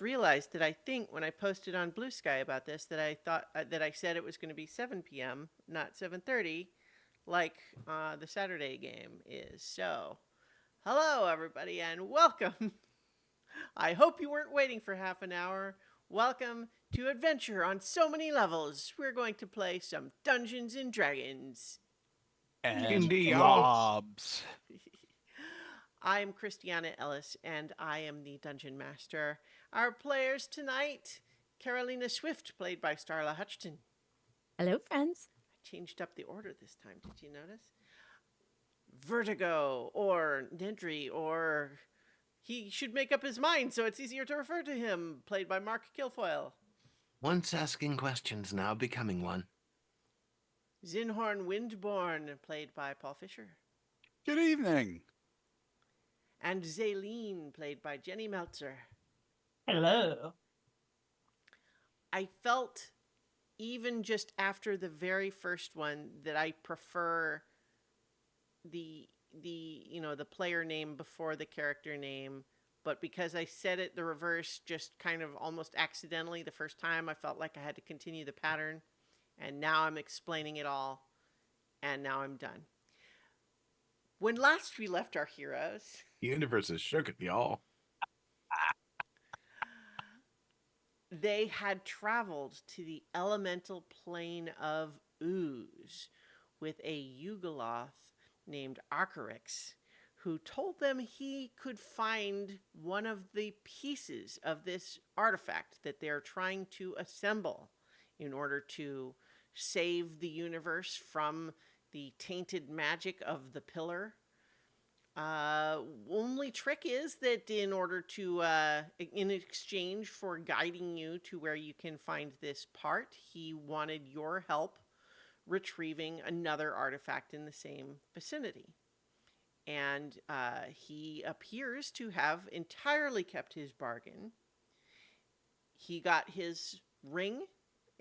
realized that I think when I posted on Blue Sky about this that I thought that I said it was going to be 7 p.m., not 7:30, like the Saturday game is. So, hello everybody and welcome. I hope you weren't waiting for half an hour. Welcome to Adventure on So Many Levels. We're going to play some Dungeons and Dragons. And D&D, y'all. blobs. I'm Christiana Ellis, and I am the Dungeon Master. Our players tonight, Carolina Swift, played by Starla Hutchton. Hello, friends. I changed up the order this time, did you notice? Vertigo, or Nedry, or he should make up his mind so it's easier to refer to him, played by Mark Kilfoyle. Once asking questions, now becoming one. Zinhorn Windborn, played by Paul Fisher. Good evening. And Zaylene, played by Jenny Meltzer. Hello. I felt, even just after the very first one, that I prefer the player name before the character name. But because I said it the reverse, just kind of almost accidentally the first time, I felt like I had to continue the pattern. And now I'm explaining it all. And now I'm done. When last we left our heroes, The universe is shook at y'all. they had traveled to the elemental plane of ooze with a Yugoloth named Arcarix, who told them he could find one of the pieces of this artifact that they're trying to assemble in order to save the universe from the tainted magic of the pillar. Only trick is that in order to, in exchange for guiding you to where you can find this part, he wanted your help retrieving another artifact in the same vicinity. And he appears to have entirely kept his bargain. He got his ring,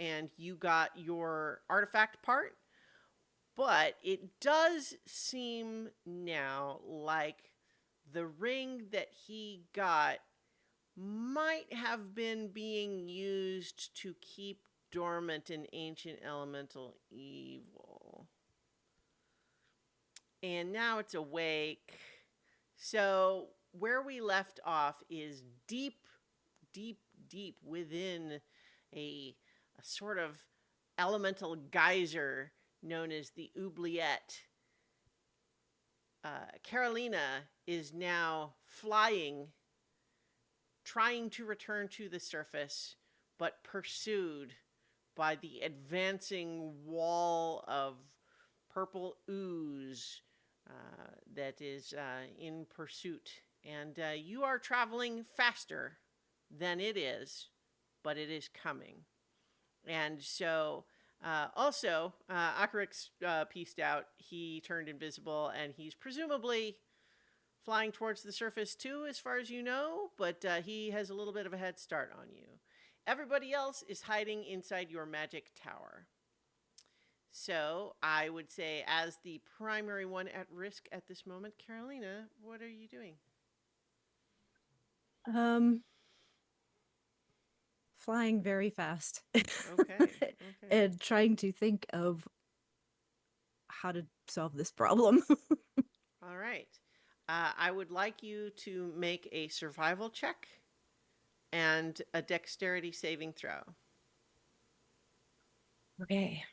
and you got your artifact part. But it does seem now like the ring that he got might have been being used to keep dormant an ancient elemental evil. And now it's awake. So where we left off is deep, deep, deep within a sort of elemental geyser known as the oubliette. Carolina is now flying, trying to return to the surface, but pursued by the advancing wall of purple ooze that is in pursuit. And you are traveling faster than it is, but it is coming. And so Akarix pieced out. He turned invisible, and he's presumably flying towards the surface too, as far as you know, but he has a little bit of a head start on you. Everybody else is hiding inside your magic tower. So I would say, as the primary one at risk at this moment, Carolina, what are you doing? Flying very fast. Okay. And trying to think of how to solve this problem. All right. I would like you to make a survival check and a dexterity saving throw. Okay.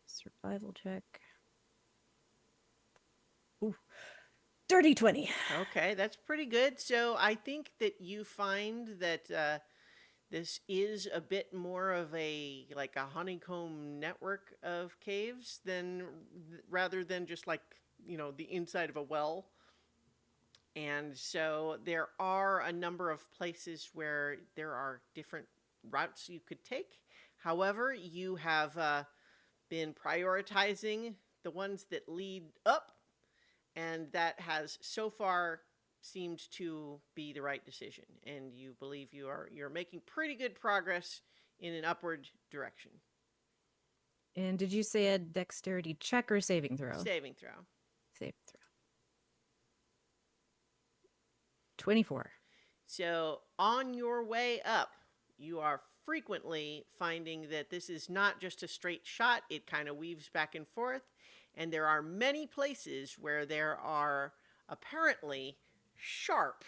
Survival check. Ooh. Dirty 20. Okay, that's pretty good. So I think that you find that this is a bit more of a honeycomb network of caves than rather than just the inside of a well. And so there are a number of places where there are different routes you could take. However, you have been prioritizing the ones that lead up, and that has so far seemed to be the right decision. And you believe you're making pretty good progress in an upward direction. And did you say a dexterity check or saving throw? Saving throw. Saving throw. 24. So on your way up, you are frequently finding that this is not just a straight shot, it kind of weaves back and forth. And there are many places where there are apparently sharp,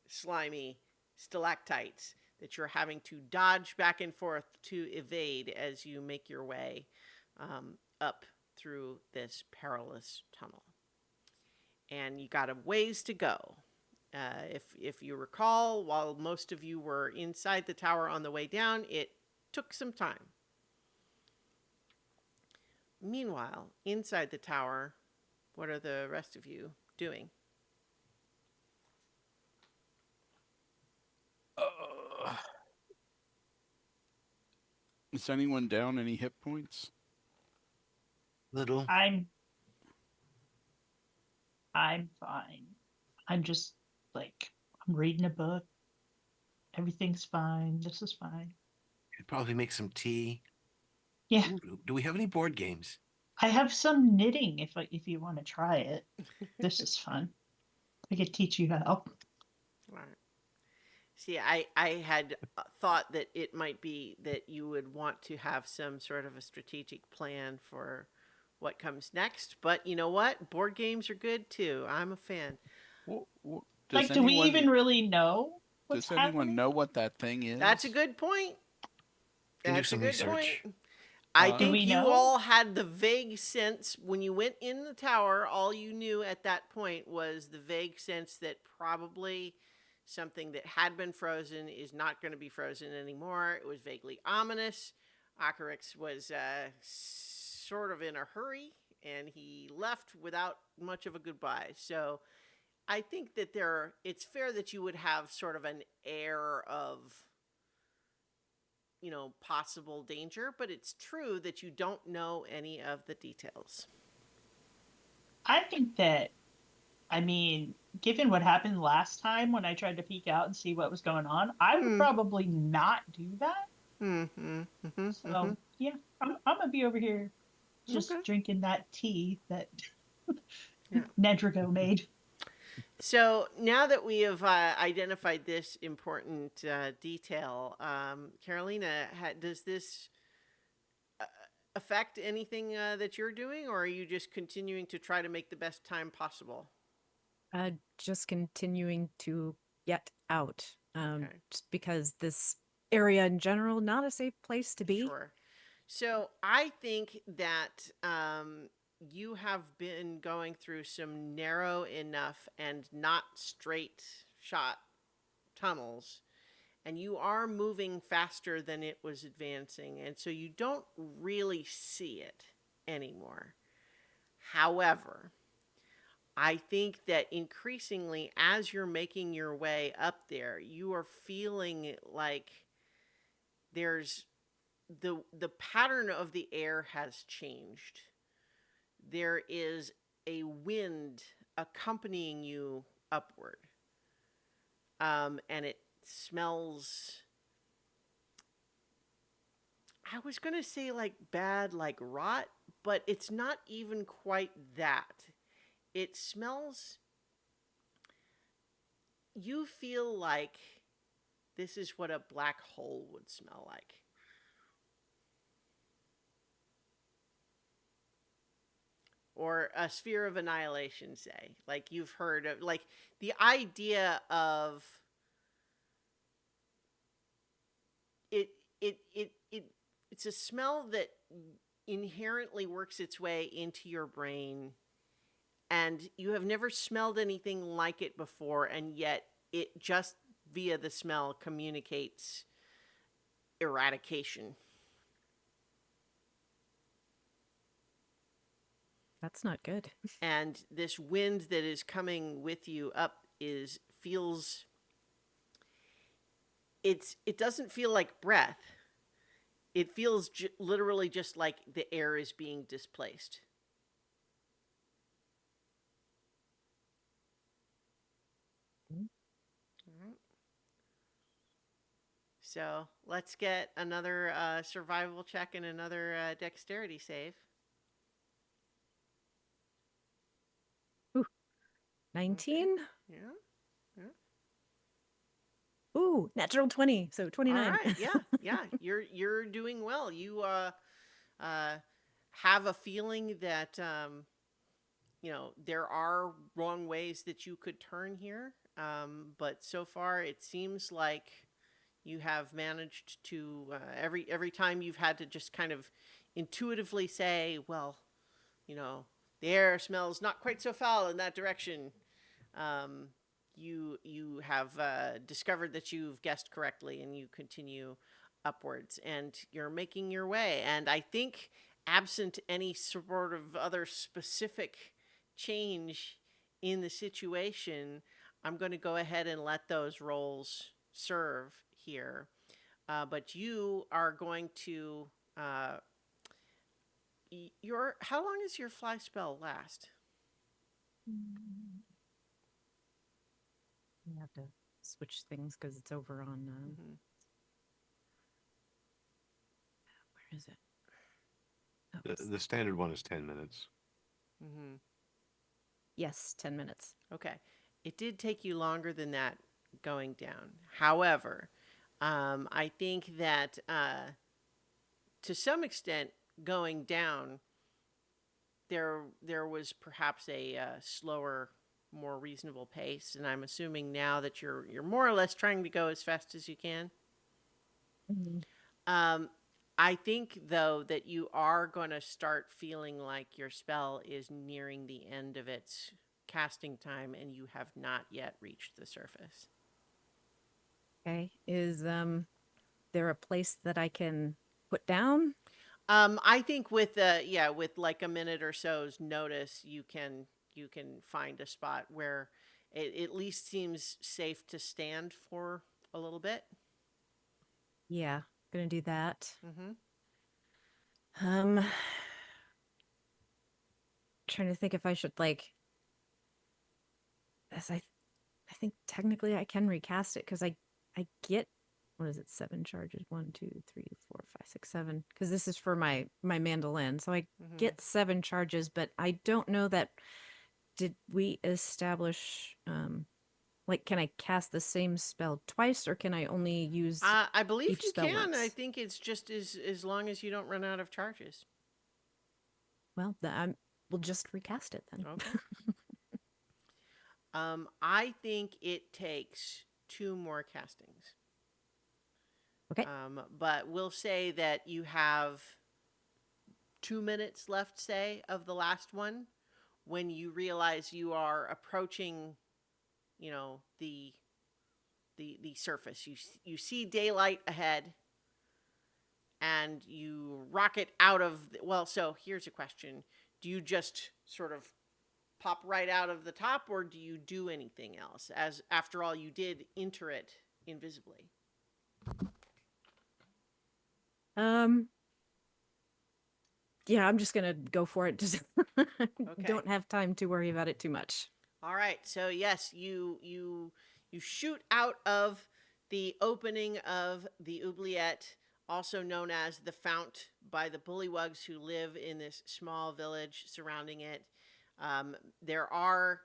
slimy stalactites that you're having to dodge back and forth to evade as you make your way up through this perilous tunnel. And you got a ways to go. If you recall, while most of you were inside the tower on the way down, it took some time. Meanwhile, inside the tower, what are the rest of you doing? Is anyone down any hit points? Little. I'm fine. I'm just like I'm reading a book. Everything's fine. This is fine. Could probably make some tea. Yeah, Ooh, do we have any board games? I have some knitting if you want to try it. This is fun. I could teach you how. Right. See, I had thought that it might be that you would want to have some sort of a strategic plan for what comes next. But you know what? Board games are good too. I'm a fan. Does Like, do we anyone even really know what's does anyone happening? know what that thing is? That's a good point. Can do That's a some good research. point. I Do think we you know? all had the vague sense when you went in the tower, all you knew at that point was the vague sense that probably something that had been frozen is not going to be frozen anymore. It was vaguely ominous. Akarix was sort of in a hurry and he left without much of a goodbye. So I think that it's fair that you would have sort of an air of possible danger, but it's true that you don't know any of the details. I think that I mean, given what happened last time when I tried to peek out and see what was going on, I would probably not do that. So yeah, I'm gonna be over here just Okay. drinking that tea that Yeah. Nedrigo made. So now that we have identified this important detail, Carolina, does this affect anything that you're doing, or are you just continuing to try to make the best time possible? Just continuing to get out. Okay. Just because this area in general, not a safe place to be. Sure. So I think that you have been going through some narrow enough and not straight shot tunnels, and you are moving faster than it was advancing, and so you don't really see it anymore. However, I think that increasingly as you're making your way up there, you are feeling like there's the pattern of the air has changed. There is a wind accompanying you upward. And it smells, I was going to say like bad, like rot, but it's not even quite that. It smells, you feel like this is what a black hole would smell like. Or a sphere of annihilation, say. Like you've heard of, like the idea of it, it's a smell that inherently works its way into your brain, and you have never smelled anything like it before, and yet it just via the smell communicates eradication. That's not good. And this wind that is coming with you up feels, it doesn't feel like breath. It feels literally just like the air is being displaced. All right. So let's get another survival check and another dexterity save. 19? Yeah. Ooh, natural 20, so All 29. right. Yeah. Yeah. You're doing well. You uh have a feeling that there are wrong ways that you could turn here. But so far it seems like you have managed to every time you've had to just kind of intuitively say, well, you know, the air smells not quite so foul in that direction. Um, you have discovered that you've guessed correctly, and you continue upwards, and you're making your way. And I think, absent any sort of other specific change in the situation, I'm going to go ahead and let those rolls serve here. But you are going to uh, your how long does your fly spell last? We have to switch things because it's over on Mm-hmm. where is it? Oh, The standard one is 10 minutes. Mm-hmm. yes, 10 minutes. Okay. It did take you longer than that going down. However, I think that to some extent, going down, there was perhaps a slower, more reasonable pace, and I'm assuming now that you're more or less trying to go as fast as you can. Mhm. Um, I think though that you are going to start feeling like your spell is nearing the end of its casting time, and you have not yet reached the surface. Okay. Is there a place that I can put down? I think with with like a minute or so's notice, you can find a spot where it at least seems safe to stand for a little bit. Yeah, gonna do that. Mm-hmm. Um, trying to think if I should like, as I think technically I can recast it because I get what is it, 7 charges? 1, 2, 3, 4, 5, 6, 7. Because this is for my mandolin, so I Mm-hmm. get 7 charges, but I don't know that. Did we establish like can I cast the same spell twice or can I only use I believe each you spell can. I once? think it's just as long as you don't run out of charges. Well, we'll just recast it then. Okay. I think it takes two more castings. Okay. But we'll say that you have 2 minutes left, say, of the last one when you realize you are approaching, the surface. You see daylight ahead, and you rocket out of. Well, so here's a question: do you just sort of pop right out of the top, or do you do anything else? As after all, you did enter it invisibly. Um yeah, I'm just gonna go for it. Just Okay. don't have time to worry about it too much. All right. So yes, you shoot out of the opening of the oubliette, also known as the Fount, by the bullywugs who live in this small village surrounding it. There are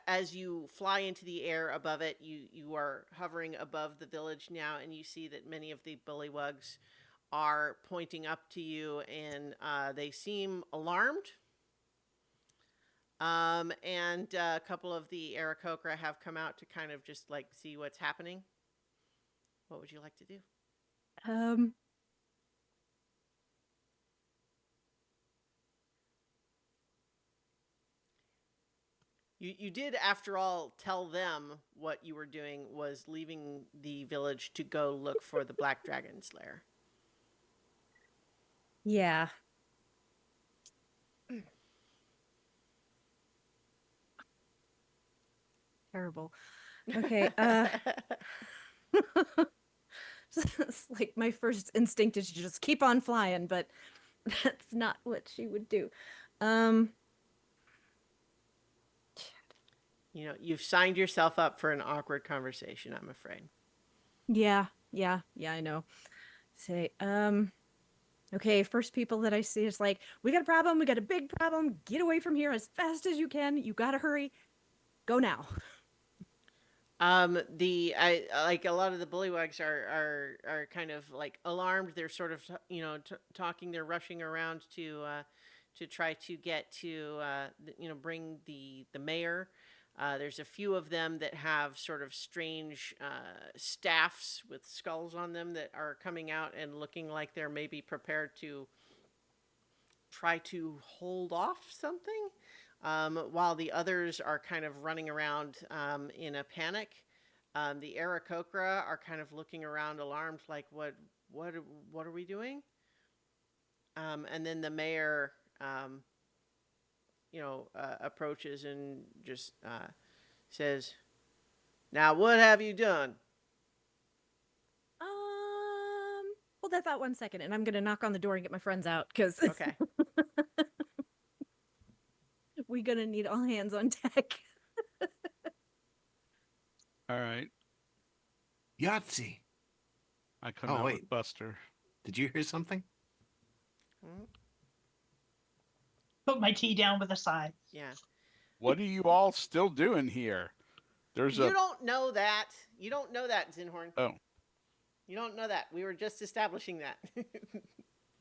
as you fly into the air above it, you are hovering above the village now, and you see that many of the bullywugs are pointing up to you, and they seem alarmed. And a couple of the Aarakocra have come out to kind of just like see what's happening. What would you like to do? Um You did, after all, tell them what you were doing was leaving the village to go look for the Black Dragon's lair. yeah. Terrible. Okay, it's like my first instinct is to just keep on flying, but that's not what she would do. Um You've signed yourself up for an awkward conversation, I'm afraid. yeah, I know. Say, okay, first people that I see is like, we got a problem, we got a big problem, get away from here as fast as you can, you gotta hurry, go now. I like a lot of the bullywags are kind of like alarmed. They're sort of talking. They're rushing around to try to get to bring the mayor. There's a few of them that have sort of strange staffs with skulls on them that are coming out and looking like they're maybe prepared to try to hold off something, while the others are kind of running around in a panic. The Aarakocra are kind of looking around, alarmed, like what, what are we doing? And then the mayor, approaches and just says, "Now, what have you done?" Hold that thought 1 second, and I'm gonna knock on the door and get my friends out because Okay. we're gonna need all hands on deck. All right. Yahtzee. I come Oh, out wait. with Buster. Did you hear something? Put my tea down with a sigh. Yeah. What are you all still doing here? There's You a. don't know that. You don't know that, Zinhorn. Oh. You don't know that. We were just establishing that.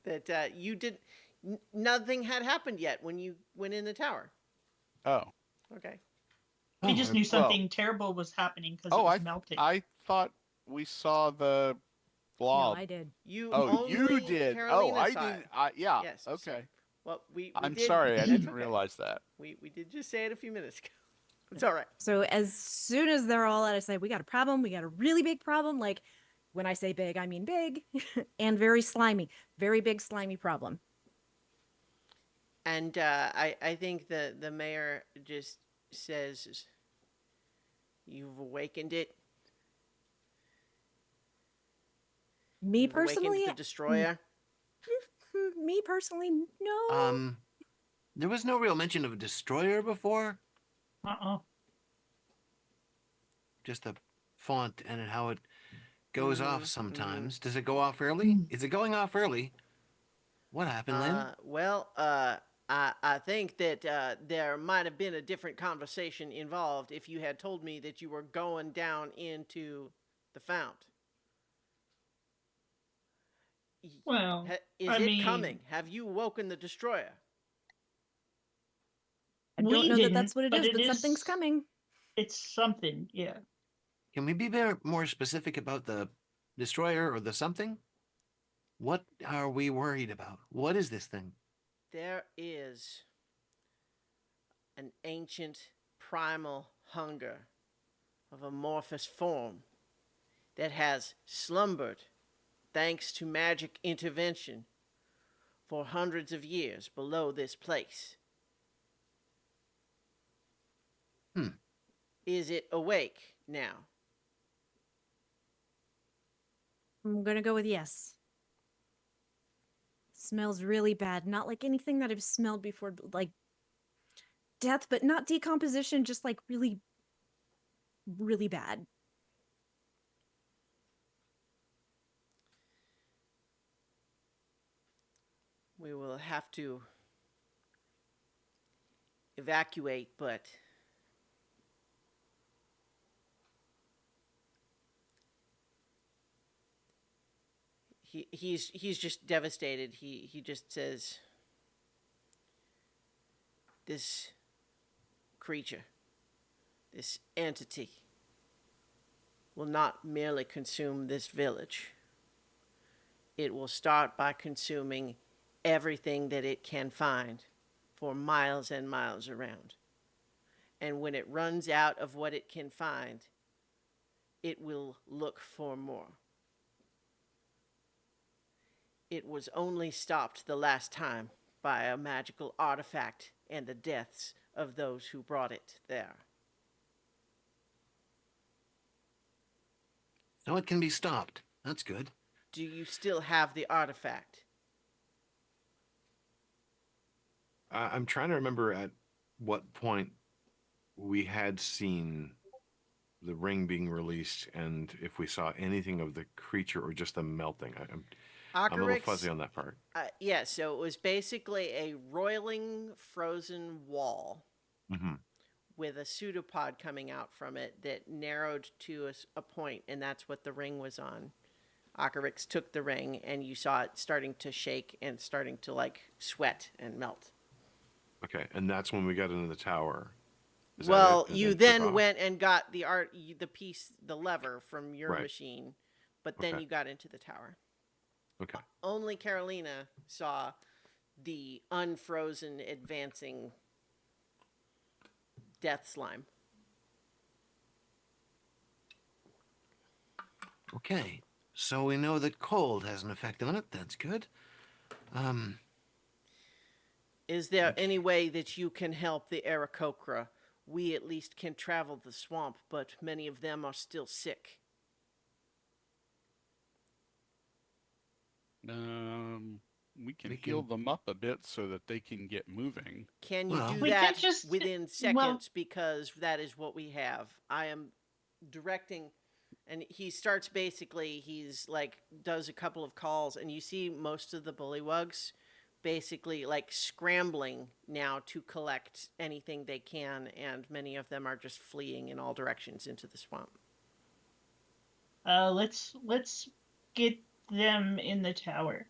That you did. Nothing had happened yet when you went in the tower. Oh. Okay. We Oh, just I- knew well- something terrible was happening because it Oh, was melting. I thought we saw the No, blob. I did. You Oh, only you did. Carolina Oh, I saw didn't. it. Yeah. Yes. So, Okay. well, we I'm did. sorry. I That's didn't okay. realize that. We did just say it a few minutes ago. It's all right. So as soon as they're all out, I say, we got a problem. We got a really big problem. Like when I say big, I mean big and very slimy, very big slimy problem. And I think the mayor just says, "You've awakened it. Me You've personally, awakened the destroyer." me personally, no. There was no real mention of a destroyer before. Just the font and how it goes off sometimes. Does it go off early? Is it going off early? What happened, Lynn? Well, I think that there might have been a different conversation involved if you had told me that you were going down into the fount. Well, Is I it mean, coming? Have you woken the destroyer? I don't we know that didn't, that's what it but is, it but is something's coming. It's something, yeah. Can we be more specific about the destroyer or the something? What are we worried about? What is this thing? There is an ancient primal hunger of amorphous form that has slumbered thanks to magic intervention for hundreds of years below this place. Is it awake now? I'm gonna go with yes. Smells really bad. Not like anything that I've smelled before, like death, but not decomposition, just like really, really bad. We will have to evacuate, but he's just devastated. He just says, this creature, this entity, will not merely consume this village. It will start by consuming everything that it can find for miles and miles around. And when it runs out of what it can find, it will look for more. It was only stopped the last time by a magical artifact and the deaths of those who brought it there. So it can be stopped. That's good. Do you still have the artifact? I'm trying to remember at what point we had seen the ring being released and if we saw anything of the creature or just the melting. I'm a little fuzzy on that part. Yeah, so it was basically a roiling frozen wall Mm-hmm. with a pseudopod coming out from it that narrowed to a point, and that's what the ring was on. Akarix took the ring, and you saw it starting to shake and starting to like sweat and melt. Okay, and that's when we got into the tower. Is that Well, it? And you took then off? went and got the piece, the lever from your Right. machine, but then Okay. you got into the tower. Okay. Only Carolina saw the unfrozen advancing death slime. Okay. So we know that cold has an effect on it. That's good. Is there any way that you can help the Aarakocra? We at least can travel the swamp, but many of them are still sick. We can We heal can- them up a bit so that they can get moving. Can you Well- do We that could just- within well- seconds because that is what we have? I am directing, and he starts basically, he's like, does a couple of calls, and you see most of the bullywugs basically like scrambling now to collect anything they can, and many of them are just fleeing in all directions into the swamp. Let's get them in the tower.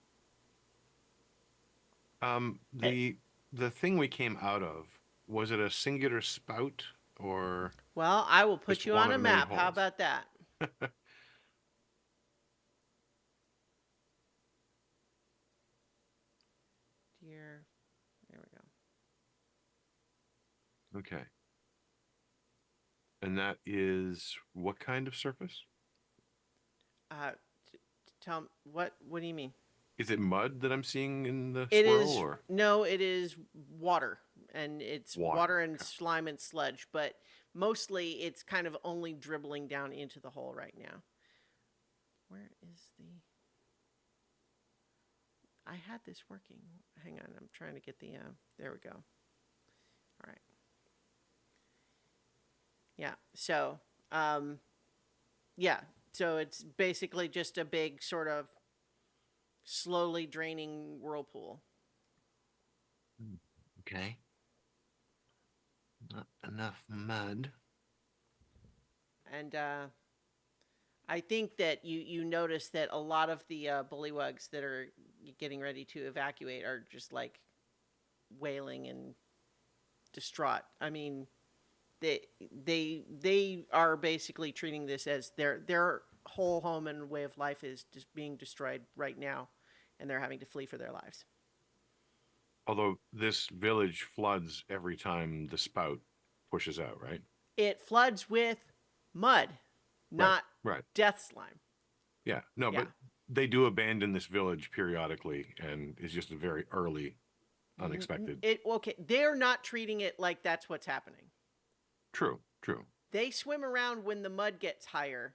The thing we came out of, was it a singular spout or Well, I will put Just you one on a of many map. How holes. about that? Dear, there we go. okay? And that is what kind of surface? Tell what do you mean? Is it mud that I'm seeing in the It swirl is or no, it is water, and it's Water, water and okay. slime and sludge, but mostly it's kind of only dribbling down into the hole right now. Where is the? I had this working. Hang on, I'm trying to get the. There we go. All right. Yeah. So, yeah. So it's basically just a big sort of slowly draining whirlpool. Okay. Not enough mud. And I think that you notice that a lot of the bullywugs that are getting ready to evacuate are just like wailing and distraught. I mean, they are basically treating this as their whole home and way of life is just being destroyed right now, and they're having to flee for their lives. although this village floods every time the spout pushes out, right? It floods with mud, not Right. death slime. Yeah. No, Yeah. but they do abandon this village periodically and it's just a very early unexpected. Okay, they're not treating it like that's what's happening. True. They swim around when the mud gets higher.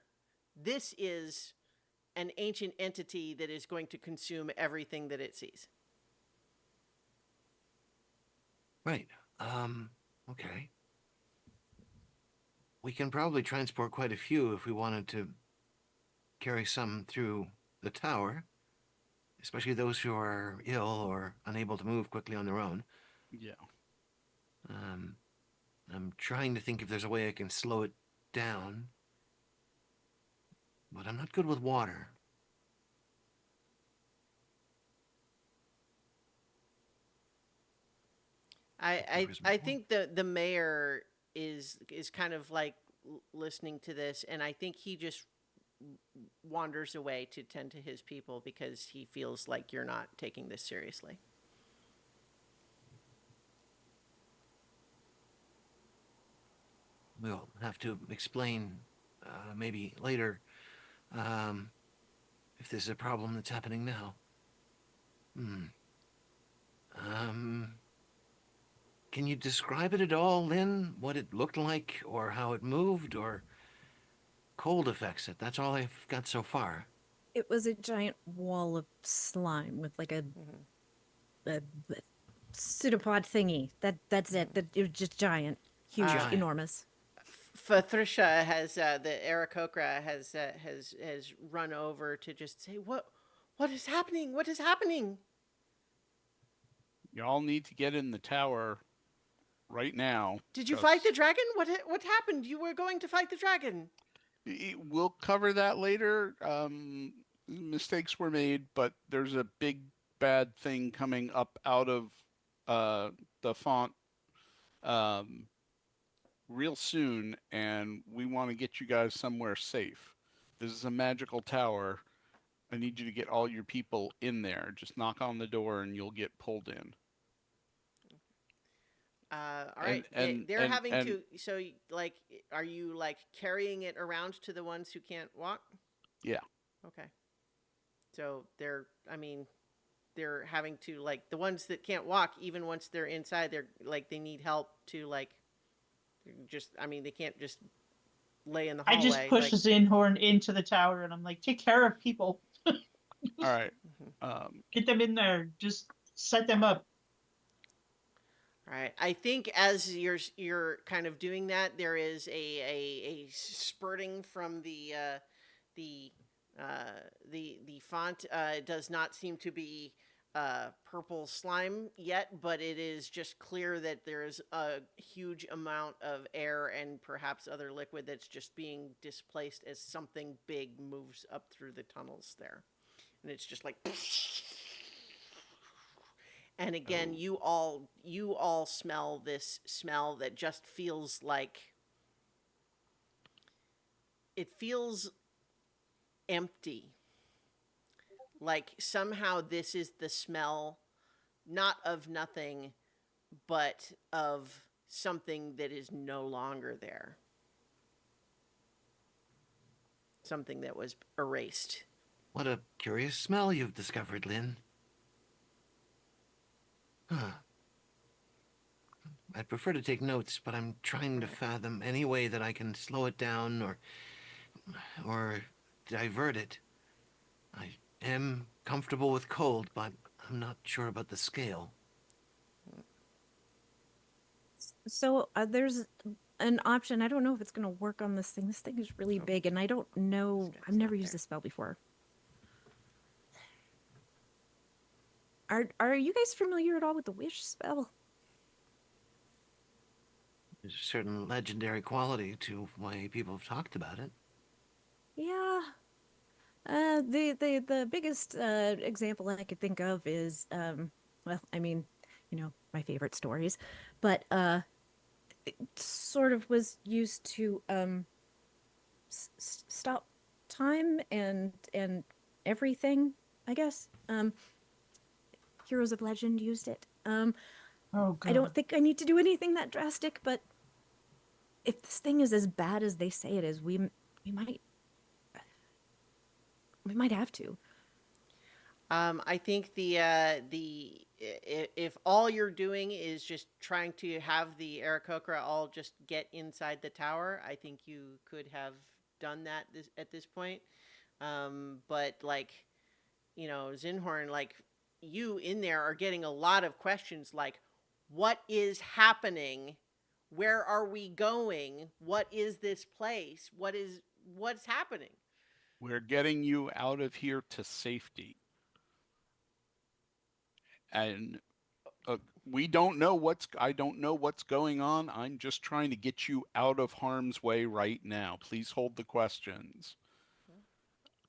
This is an ancient entity that is going to consume everything that it sees. Right. Okay. We can probably transport quite a few if we wanted to carry some through the tower, especially those who are ill or unable to move quickly on their own. Yeah. I'm trying to think if there's a way I can slow it down, but I'm not good with water. I think the mayor is kind of like listening to this, and I think he just wanders away to tend to his people because he feels like you're not taking this seriously. We'll have to explain maybe later if this is a problem that's happening now. Can you describe it at all, Lynn? What it looked like, or how it moved, or cold affects it? That's all I've got so far. It was a giant wall of slime with like a pseudopod thingy. That's it. It was just giant, huge, Giant. enormous. Patricia has the Aarakocra has run over to just say what is happening? What is happening? Y'all need to get in the tower right now. Did you fight the 'cause dragon? What happened? You were going to fight the dragon. we'll cover that later. Mistakes were made, but there's a big bad thing coming up out of the font um, real soon, and we want to get you guys somewhere safe. This is a magical tower. I need you to get all your people in there. Just knock on the door and you'll get pulled in. All right. And They're and having and to. So, like, are you like carrying it around to the ones who can't walk? yeah. Okay. So they're. I mean, they're having to like the ones that can't walk. Even once they're inside, they're like they need help to like. Just. I mean, they can't just lay in the I just hallway. push Like. Zinhorn into the tower and I'm like, take care of people. All right. Mhm. Get them in there. Just set them up. All right. I think as you're kind of doing that, there is a spurting from the the font. It does not seem to be purple slime yet, but it is just clear that there is a huge amount of air and perhaps other liquid that's just being displaced as something big moves up through the tunnels there, and it's just like. And again, Oh. you all smell this smell that just feels like it feels empty. Like somehow this is the smell not of nothing, but of something that is no longer there. Something that was erased. What a curious smell you've discovered, Lynn. Huh. I'd prefer to take notes, but I'm trying to fathom any way that I can slow it down or divert it. I am comfortable with cold, but I'm not sure about the scale. So there's an option. I don't know if it's going to work on this thing. This thing is really Oh, big, and I don't know. this guy's I've never not used there. this spell before. Are you guys familiar at all with the wish spell? There's a certain legendary quality to why people have talked about it. Yeah. The biggest example I could think of is well, I mean, my favorite stories, but it sort of was used to stop time and everything, I guess. Heroes of Legend used it. Oh, I don't God. think I need to do anything that drastic, but if this thing is as bad as they say it is, we might we might have to. I think if all you're doing is just trying to have the Aarakocra all just get inside the tower, I think you could have done that at this point. But like Zinhorn, like you in there are getting a lot of questions like, what is happening? Where are we going? What is this place? What's happening? We're getting you out of here to safety. And we don't know I don't know what's going on. I'm just trying to get you out of harm's way right now. Please hold the questions.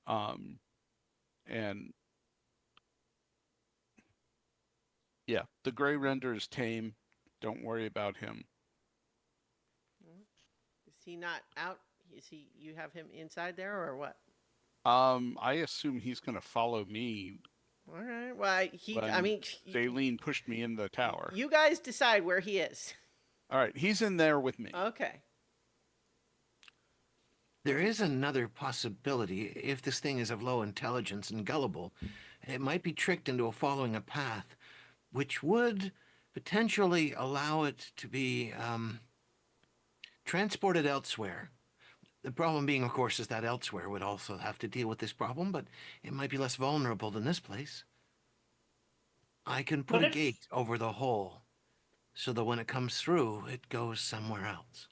Um, and yeah, the gray render is tame. Don't worry about him. Is he not out? Is he? You have him inside there or what? I assume he's gonna follow me All right. Well, he. I when mean, Zaylene pushed me in the tower. you guys decide where he is. All right, he's in there with me. Okay. There is another possibility. If this thing is of low intelligence and gullible, it might be tricked into following a path, which would potentially allow it to be transported elsewhere. The problem being, of course, is that elsewhere would also have to deal with this problem, but it might be less vulnerable than this place. I can put What a if gate over the hole so that when it comes through, it goes somewhere else.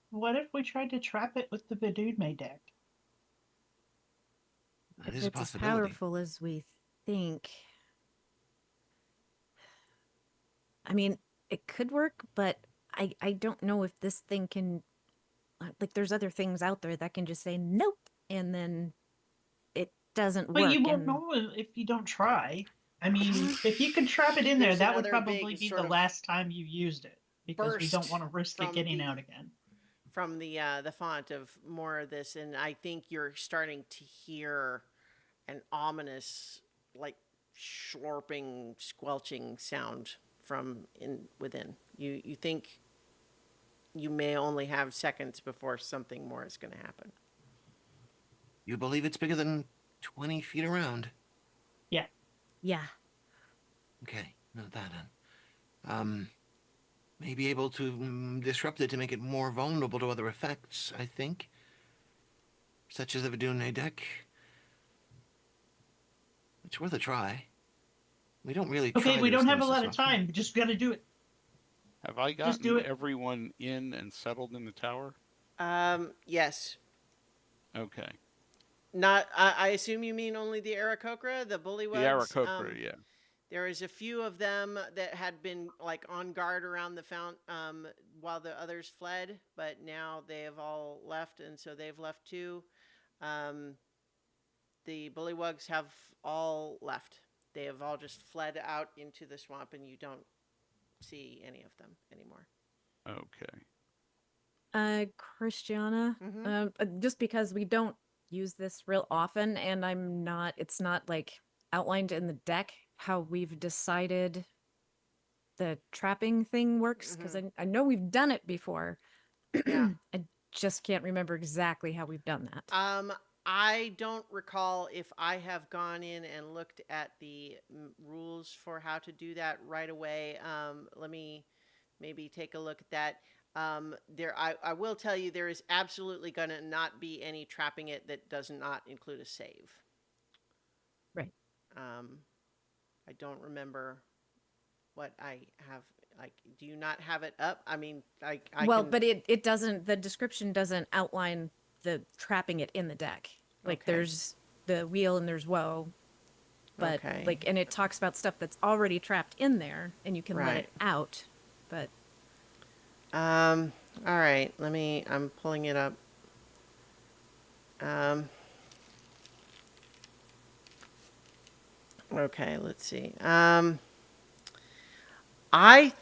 what if we tried to trap it with the Vidudme deck? That If is a it's as possibility. powerful as we think. I mean, it could work, but I don't know if this thing can, like, there's other things out there that can just say nope, and then it doesn't But you work. won't And know if you don't try. I mean, if you could trap it in there, There's that would another probably big be the sort of last time you used it because we don't burst want to risk it from getting out again. the font of more of this, and I think you're starting to hear an ominous, like, slurping, squelching sound from within. You think you may only have seconds before something more is going to happen. You believe it's bigger than 20 feet around? Yeah. yeah, Okay, not that then. May be able to disrupt it to make it more vulnerable to other effects, I think. Such as the Vidune deck. It's worth a try. We don't really Okay, try we those don't have a things lot this of often. time. We just got to do it. Have I Just do gotten it. everyone in and settled in the tower? Yes. Okay. Not. I assume you mean only the Aarakocra, the The Bullywugs. Aarakocra, yeah. There is a few of them that had been like on guard around the fount while the others fled, but now they have all left, and so they've left too. Um, the Bullywugs have all left. They have all just fled out into the swamp, and you don't see any of them anymore. Okay. Christiana, Mm-hmm. just because we don't use this real often, and it's not like outlined in the deck how we've decided the trapping thing works, because Mm-hmm. I know we've done it before. Yeah. I just can't remember exactly how we've done that. I don't recall if I have gone in and looked at the rules for how to do that right away. Let me maybe take a look at that. I will tell you there is absolutely going to not be any trapping it that does not include a save. Right. Um, I don't remember what I have. Like, do you not have it up? I mean, I Well, can. but it doesn't, the description doesn't outline the trapping it in the deck. Like, Okay. there's the wheel and there's woe, but Okay. like, and it talks about stuff that's already trapped in there and you can let Right. it out. But All right. I'm pulling it up. Um. Okay. Let's see. I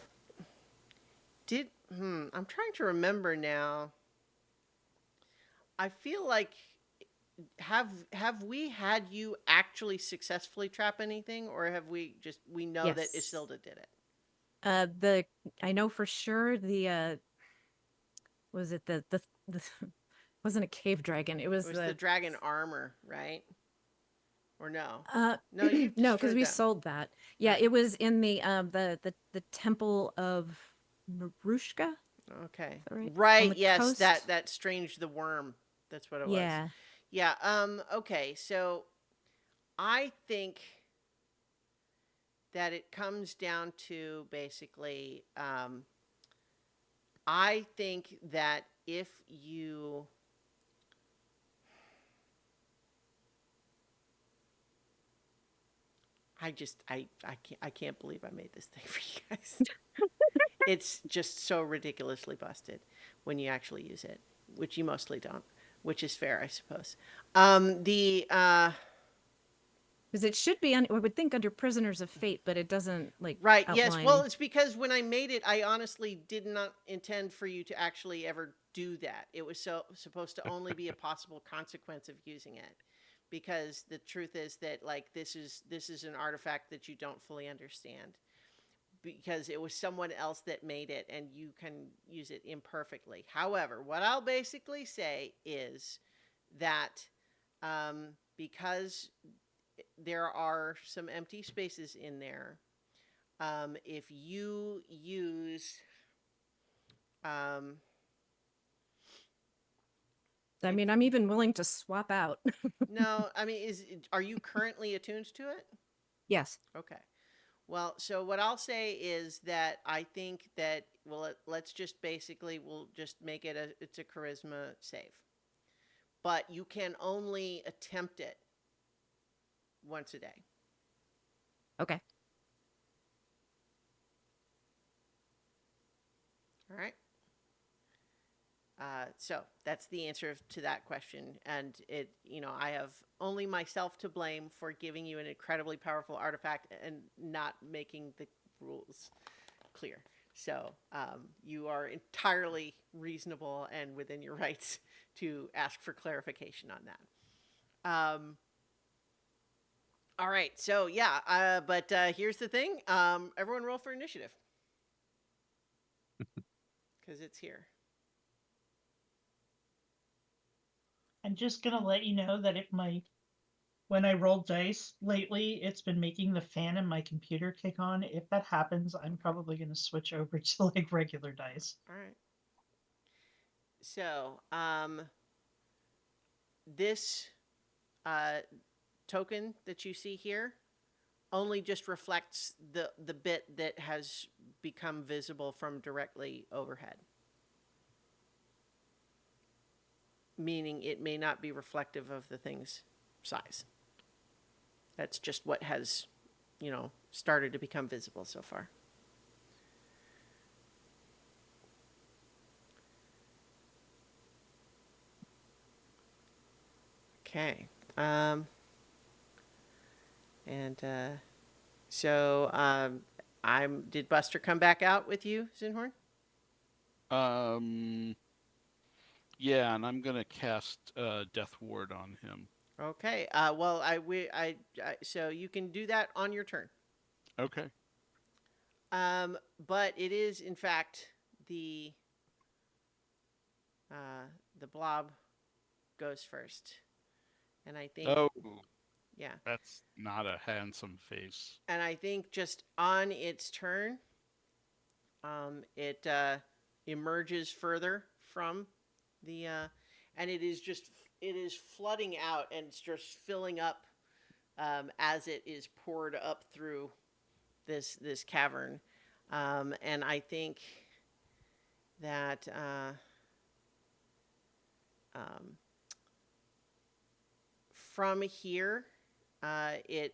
did. I'm trying to remember now. I feel like have we had you actually successfully trap anything, or have we know that yes, Isilda did it? the I know for sure was it the wasn't a cave dragon. It It was was the the dragon armor, right? Or no? uh No, you've no, because destroyed we that. sold that. All Yeah, right. it was in the temple of Marushka. Okay. Is that right? On Right. the Yes. coast. That strange the worm. That's what it was. Yeah. Yeah. Okay. So I think that it comes down to basically. I think that if you I can't believe I made this thing for you guys. It's just so ridiculously busted when you actually use it, which you mostly don't, which is fair, I suppose. The Because it should be I would think under Prisoners of Fate, but it doesn't like Right, yes. Well, outline. it's because when I made it, I honestly did not intend for you to actually ever do that. It was supposed to only be a possible consequence of using it. Because the truth is that like this is an artifact that you don't fully understand. Because it was someone else that made it and you can use it imperfectly. However, what I'll basically say is that because there are some empty spaces in there, if you use um, I if mean, I'm even willing to swap out. no, I mean, are you currently attuned to it? Yes. Okay. Well, so what I'll say is that I think that let's just basically we'll just make it it's a charisma save, but you can only attempt it once a day. Okay. All right. So that's the answer to that question. And I have only myself to blame for giving you an incredibly powerful artifact and not making the rules clear. So you are entirely reasonable and within your rights to ask for clarification on that. All right. So yeah, but here's the thing. Everyone roll for initiative because it's here. I'm just gonna let you know that when I roll dice lately, it's been making the fan in my computer kick on. If that happens, I'm probably gonna switch over to like regular dice. All right. So this uh, token that you see here only just reflects the bit that has become visible from directly overhead. Meaning it may not be reflective of the thing's size. That's just what has, started to become visible so far. Okay. Did Buster come back out with you, Zinhorn? Yeah, and I'm gonna cast Death Ward on him. Okay. Well, so you can do that on your turn. Okay. But it is in fact the blob goes first, and I think Oh, yeah, that's not a handsome face. and I think just on its turn, it emerges further from the, and it is flooding out and it's just filling up as it is poured up through this cavern, and I think that from here, it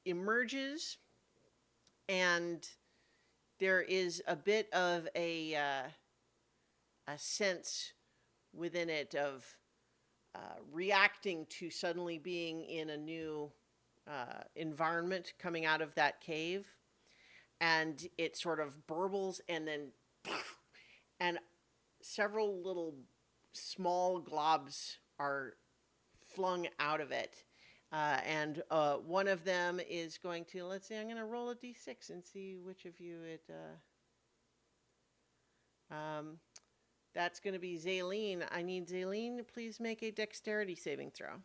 emerges, and there is a bit of a sense within it of reacting to suddenly being in a new environment coming out of that cave, and it sort of burbles and then and several little small globs are flung out of it. And one of them is going to, let's see, I'm going to roll a d6 and see which of you it. That's going to be Zaylene. I need Zaylene to please make a dexterity saving throw.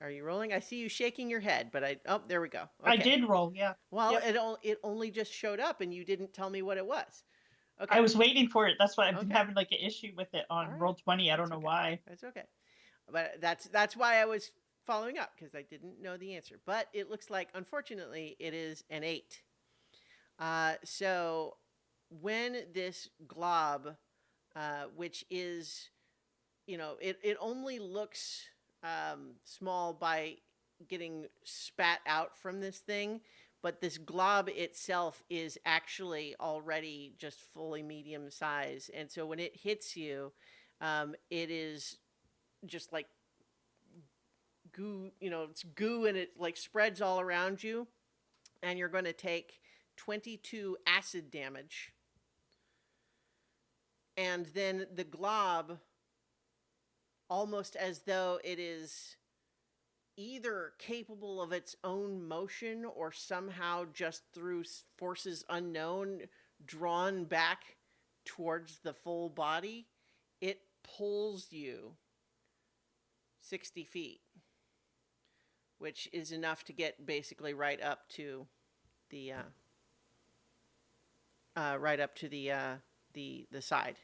Are you rolling? I see you shaking your head, but there we go. Okay. I did roll, yeah. Well, Yep. it only just showed up, and you didn't tell me what it was. Okay. I was waiting for it. That's why I've been Okay. having like an issue with it All on right. Roll20. I don't That's know okay. why. That's okay. But that's why I was following up, because I didn't know the answer. But it looks like, unfortunately, it is an 8. So when this glob, which is, it only looks small by getting spat out from this thing, but this glob itself is actually already just fully medium size. And so when it hits you, it is just like goo, it's goo, and it like spreads all around you. And you're going to take 22 acid damage. And then the glob, almost as though it is either capable of its own motion or somehow just through forces unknown drawn back towards the full body, it pulls you 60 feet, which is enough to get basically right up to the the side.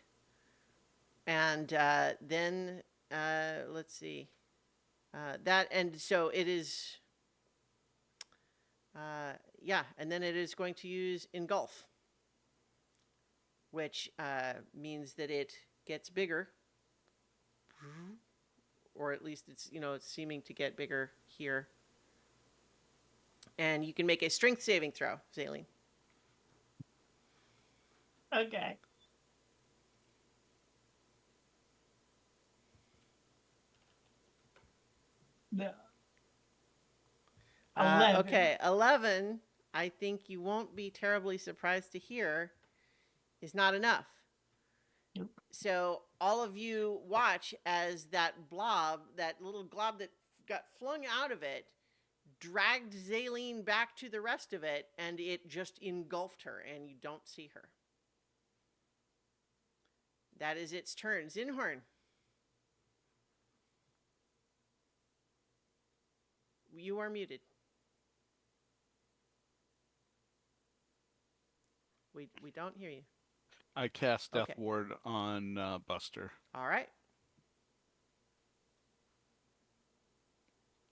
And then let's see. That, and so it is, yeah, and then it is going to use engulf, which means that it gets bigger, or at least it's seeming to get bigger here. And you can make a strength saving throw, Zaleen. Okay. No. 11. Okay, 11. I think you won't be terribly surprised to hear is not enough. Nope. So all of you watch as that blob, that little glob that got flung out of it, dragged Zaleen back to the rest of it, and it just engulfed her, and you don't see her. That is its turn. Zinhorn. You are muted. We don't hear you. I cast Death Okay. Ward on Buster. All right.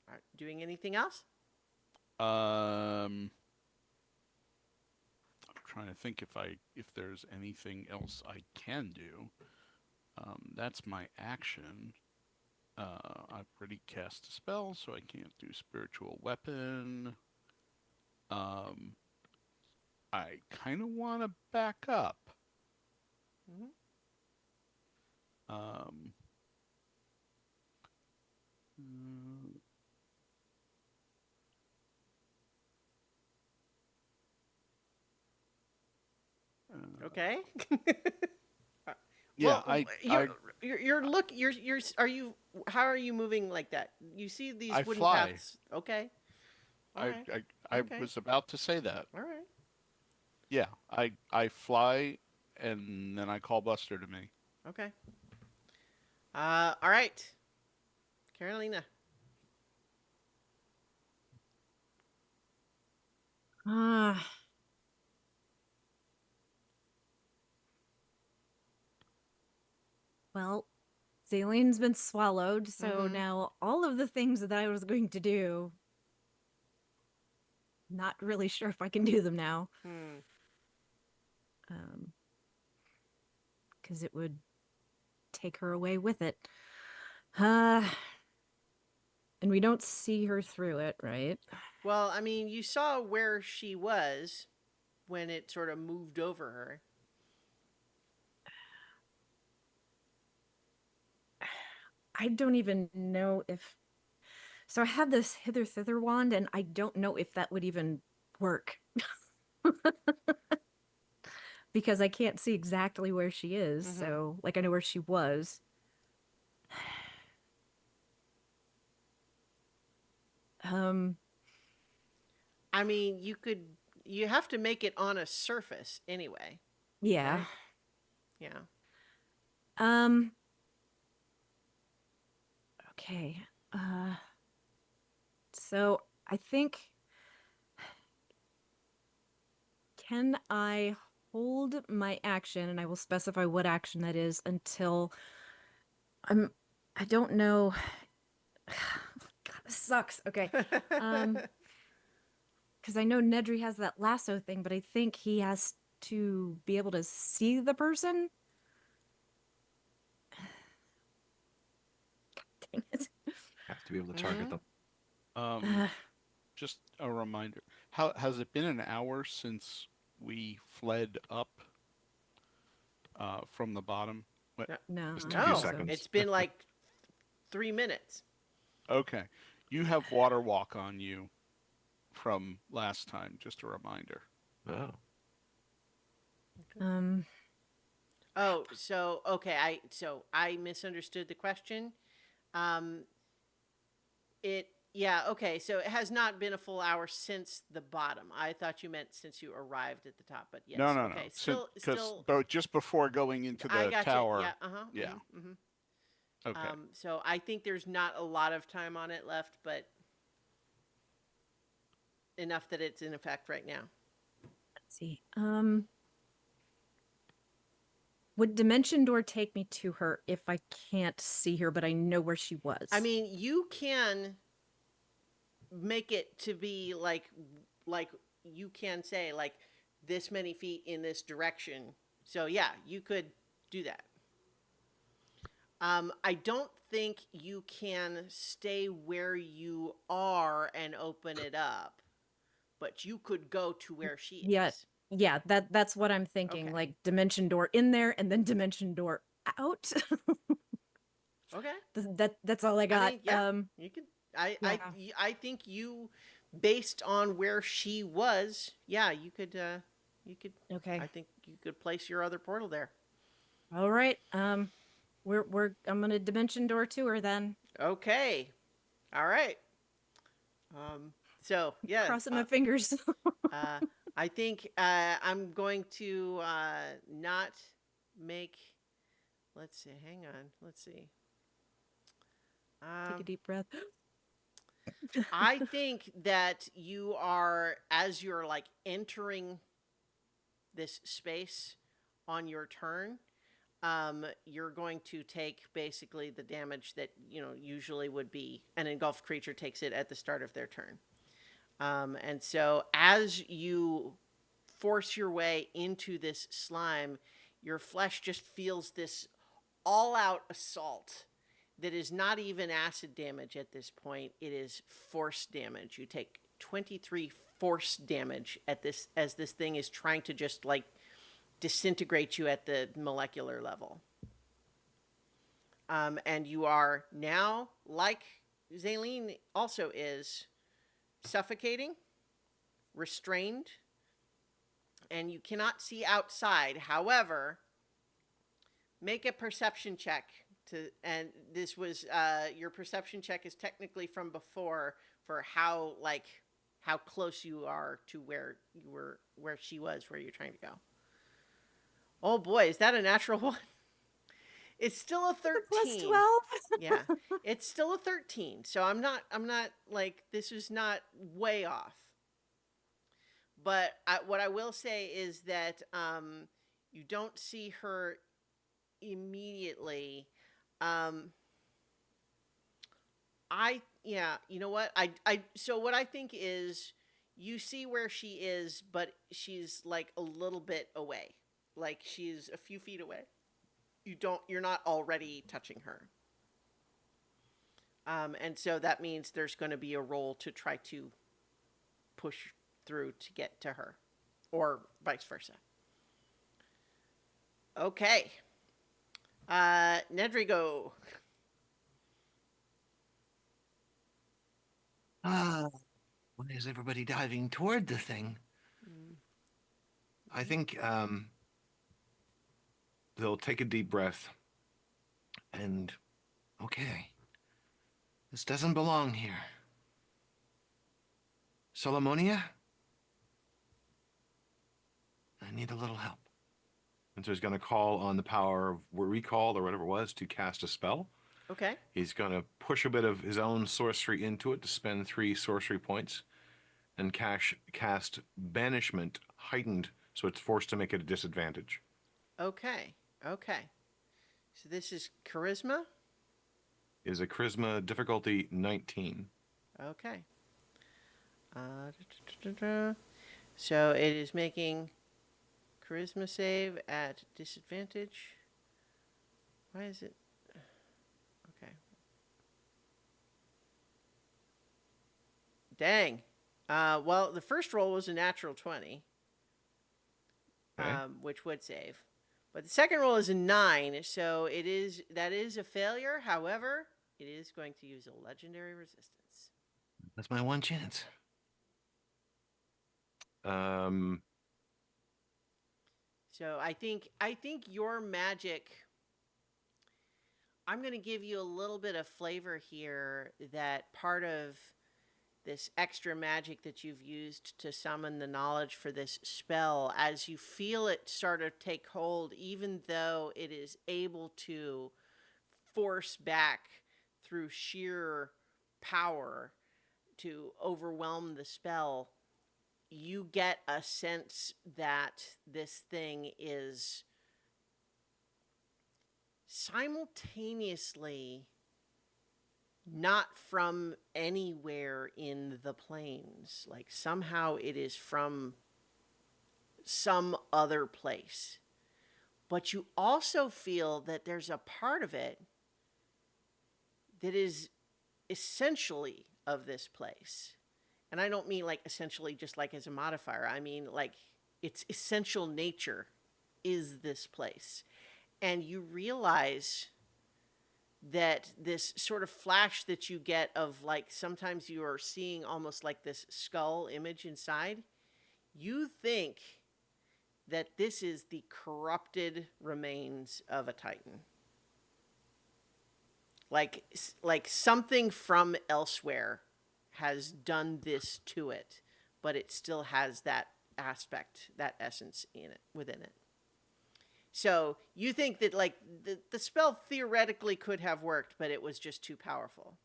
All right. Doing anything else? I'm trying to think if there's anything else I can do. That's my action. I've already cast a spell, so I can't do spiritual weapon. I kind of want to back up. Mm-hmm. Um, Okay. yeah, Well, how are you moving like that? You see these I wooden fly. paths. Okay. All I, right. I Okay. was about to say that. All right. Yeah, I fly, and then I call Buster to me. Okay. All right. Carolina. Ah. Well, Zaleen's been swallowed, so Mhm. now all of the things that I was going to do, not really sure if I can do them now. Hmm. Because it would take her away with it. Uh, and we don't see her through it, right? Well, I mean, you saw where she was when it sort of moved over her. I don't even know if. So I have this hither thither wand, and I don't know if that would even work. Because I can't see exactly where she is. Mhm. So, like, I know where she was. Um, I mean, you have to make it on a surface anyway, yeah. right? Yeah. Um, okay. So I think, can I hold my action, and I will specify what action that is until I'm, I don't know. God, this sucks. Okay. Um, because I know Nedry has that lasso thing, but I think he has to be able to see the person. Dang it. Have to be able to target Mhm. them. Um, just a reminder. How has it been an hour since we fled up from the bottom? What? No, Just I a don't few think No, so. seconds. it's been like 3 minutes. Okay. You have water walk on you from last time, just a reminder. Oh. Um, Oh, so okay, I misunderstood the question. Um, okay, so it has not been a full hour since the bottom. I thought you meant since you arrived at the top, but No, yes, no, no. okay. Still, Because still, just before going into I the got you. Yeah, tower. uh-huh. Yeah. Okay. So I think there's not a lot of time on it left, but enough that it's in effect right now. let's see. Would Dimension Door take me to her if I can't see her, but I know where she was? I mean, you can make it to be like you can say like this many feet in this direction. So yeah, you could do that. I don't think you can stay where you are and open it up, but you could go to where she Yeah, is. yeah, that's what I'm thinking. Okay. Like dimension door in there and then dimension door out. Okay. That's all I I got. mean, yeah, you could. Yeah. I think you, based on where she was, yeah, you could. You could. Okay. I think you could place your other portal there. All right. I'm gonna dimension door to her then. Okay. All right. So yeah. Crossing my fingers. Uh, I think I'm going to not make. Let's see. Hang on. Let's see. Take a Um, deep breath. I think that you are, as you're like entering this space on your turn, you're going to take basically the damage that usually would be an engulfed creature takes it at the start of their turn. And so as you force your way into this slime, your flesh just feels this all-out assault that is not even acid damage at this point. It is force damage. You take 23 force damage at this as this thing is trying to just like disintegrate you at the molecular level. And you are now, like Zaleen also is, suffocating, restrained, and you cannot see outside. However, make a perception check and this was your perception check is technically from before for how close you are to where she was, where you're trying to go. Oh boy, is that a natural one? It's still a 13. Plus 12. Yeah, it's still a 13. So I'm not like, this is not way off. But what I will say is that you don't see her immediately. You know what? So what I think is you see where she is, but she's like a little bit away. Like she's a few feet away. You're not already touching her. And so that means there's going to be a roll to try to push through to get to her, or vice versa. Okay. Nedrigo. Ah, why is everybody diving toward the thing? I think they'll take a deep breath and, okay, this doesn't belong here. Solomonia? I need a little help. And so he's going to call on the power of recall or whatever it was to cast a spell. Okay. He's going to push a bit of his own sorcery into it to spend 3 sorcery points and cast Banishment Heightened, so it's forced to make it a disadvantage. Okay. Okay. So this is charisma? Is a charisma difficulty 19. Okay. So it is making charisma save at disadvantage. Why is it? Okay. Dang. Well, the first roll was a natural 20, Okay. which would save. But the second roll is a 9, so that is a failure. However, it is going to use a legendary resistance. That's my one chance. So I think your magic, I'm going to give you a little bit of flavor here, that part of this extra magic that you've used to summon the knowledge for this spell, as you feel it start to take hold, even though it is able to force back through sheer power to overwhelm the spell, you get a sense that this thing is simultaneously not from anywhere in the plains. Like somehow it is from some other place. But you also feel that there's a part of it that is essentially of this place. And I don't mean like essentially just like as a modifier. I mean like its essential nature is this place. And you realize that this sort of flash that you get of like sometimes you are seeing almost like this skull image inside, you think that this is the corrupted remains of a Titan. Like something from elsewhere has done this to it, but it still has that aspect, that essence in it, within it. So you think that like the spell theoretically could have worked, but it was just too powerful.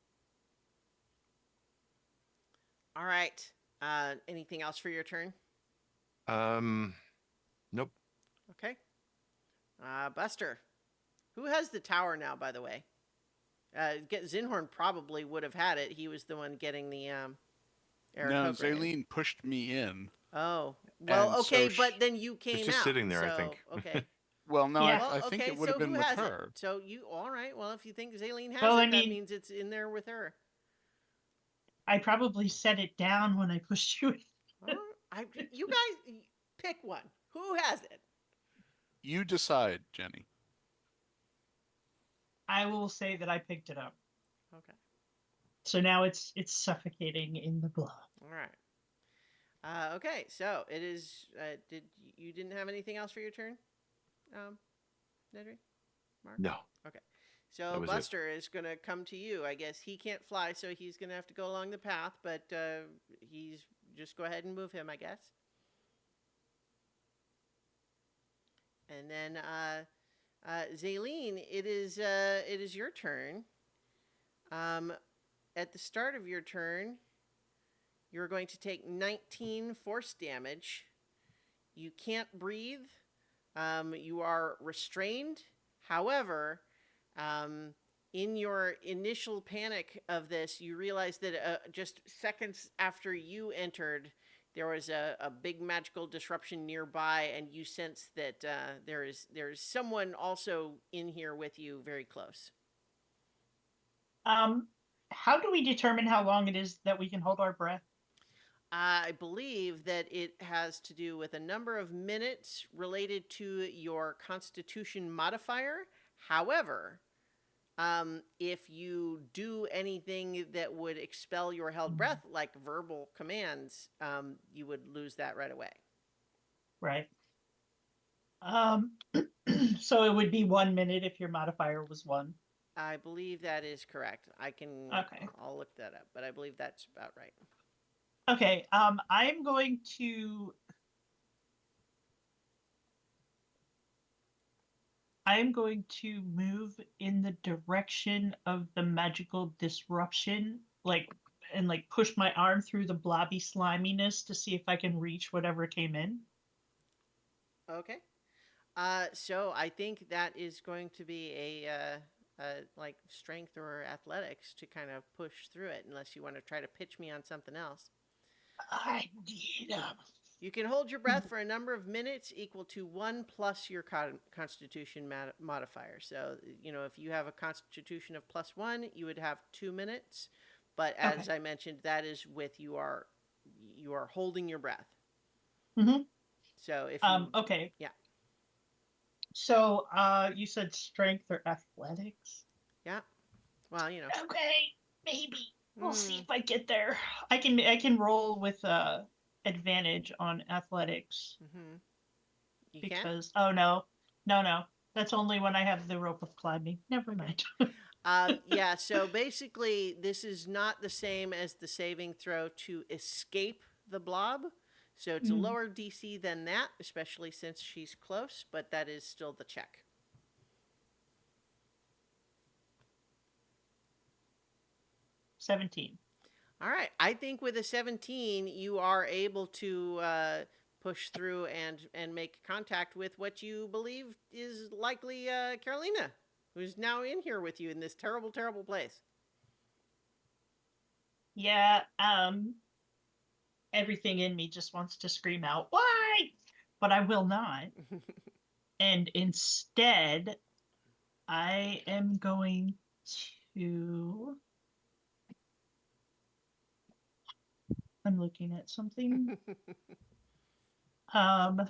All right. Anything else for your turn? Nope. Okay. Buster, who has the tower now, by the way? Zinhorn probably would have had it. He was the one getting the No, Aarakocra in. Zaleen pushed me in. Oh, well, And okay, so but then you came It's just out. sitting there, I so, think. Okay. Well, no, Yeah. Well, I think okay, it would so have been who with has her. it? So you, all right, well, if you think Zaleen has Well, it, I that mean- means it's in there with her. I probably set it down when I pushed you. You guys, pick one. Who has it? You decide, Jenny. I will say that I picked it up. Okay. So now it's suffocating in the blob. All right. Okay, so it is. You didn't have anything else for your turn, Nedry? Mark? No. Okay. So That was it. Buster is going to come to you. I guess he can't fly, so he's going to have to go along the path, but he's just go ahead and move him, I guess. And then Zaleen, it is your turn. At the start of your turn, you're going to take 19 force damage. You can't breathe. You are restrained. However, in your initial panic of this, you realize that just seconds after you entered, there was a big magical disruption nearby, and you sense that there is someone also in here with you, very close. How do we determine how long it is that we can hold our breath? I believe that it has to do with a number of minutes related to your Constitution modifier. However, if you do anything that would expel your held breath, like verbal commands, you would lose that right away. Right. So it would be 1 minute if your modifier was 1. I believe that is correct. Okay. I'll look that up, but I believe that's about right. Okay. I'm going to move in the direction of the magical disruption, and push my arm through the blobby sliminess to see if I can reach whatever came in. Okay. So I think that is going to be a like strength or athletics to kind of push through it, unless you want to try to pitch me on something else. I did. You can hold your breath for a number of minutes equal to 1 plus your Constitution modifier. So, if you have a Constitution of +1, you would have 2 minutes. But as I mentioned, that is with you are holding your breath. Mm-hmm. So if you, okay. Yeah. So you said strength or athletics? Yeah. Well, Okay, maybe. We'll see if I get there. I can roll with advantage on athletics. Mm-hmm. Because no. That's only when I have the rope of climbing. Never mind. Yeah, so basically this is not the same as the saving throw to escape the blob. So it's a lower DC than that, especially since she's close, but that is still the check. $17. All right. I think with a 17, you are able to push through and make contact with what you believe is likely Carolina, who's now in here with you in this terrible, terrible place. Yeah, everything in me just wants to scream out, "Why?" But I will not. And instead, I am going to. I'm looking at something. I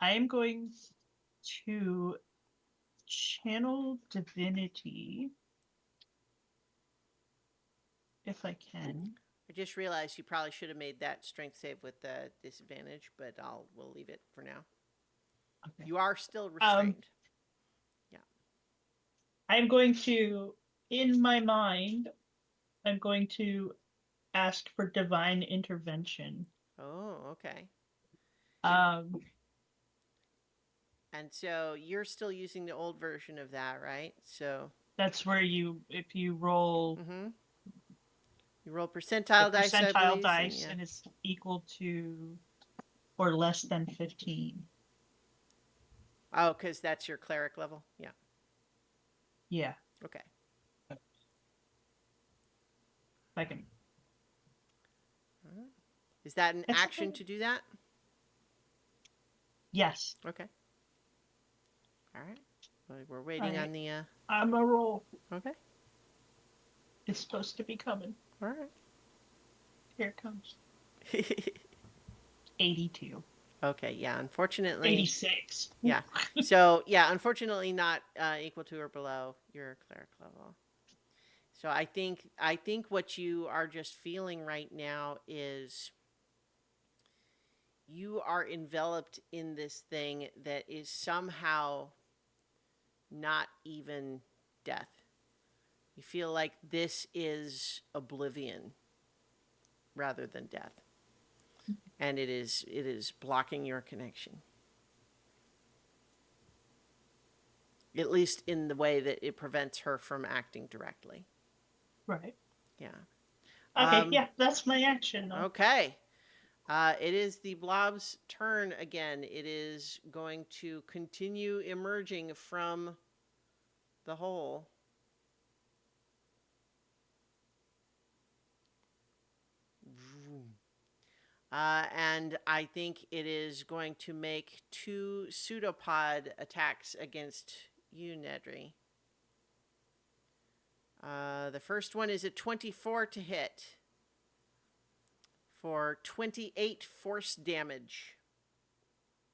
am going to channel divinity if I can. I just realized you probably should have made that strength save with the disadvantage, but we'll leave it for now. Okay. You are still restrained. I'm going to, in my mind, I'm going to ask for divine intervention. Oh, okay. Um, And so you're still using the old version of that, right? So that's where if you roll you roll the percentile dice, I percentile believe. dice, and it's equal to or less than 15. Oh, because that's your cleric level. Yeah. Yeah, Okay. I can. Is that an It's action okay. to do that? Yes. Okay. All right. Well, we're waiting on the. I'm a roll. Okay. It's supposed to be coming. All right. Here it comes. 82. Okay. Yeah. Unfortunately. 86. Yeah. So yeah, unfortunately, not equal to or below your cleric level. So I think what you are just feeling right now is you are enveloped in this thing that is somehow not even death. You feel like this is oblivion rather than death. And it is blocking your connection. At least in the way that it prevents her from acting directly. Right. Yeah. Okay, yeah, that's my action. Though. Okay. It is the blob's turn again. It is going to continue emerging from the hole. And I think it is going to make 2 pseudopod attacks against you, Nedry. The first one is a 24 to hit for 28 force damage.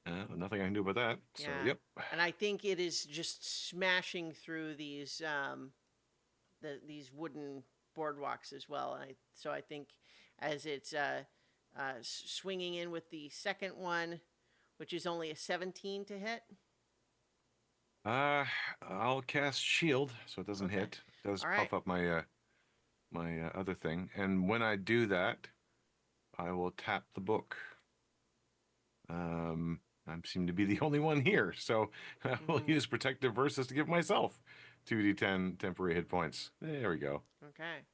Nothing I can do about that. So, Yeah. yep. And I think it is just smashing through these these wooden boardwalks as well. So I think as it's swinging in with the second one, which is only a 17 to hit. I'll cast shield so it doesn't Okay. hit. It does All right. puff up my my other thing, and when I do that, I will tap the book. I seem to be the only one here, so I will use protective versus to give myself 2d10 temporary hit points. There we go. Okay.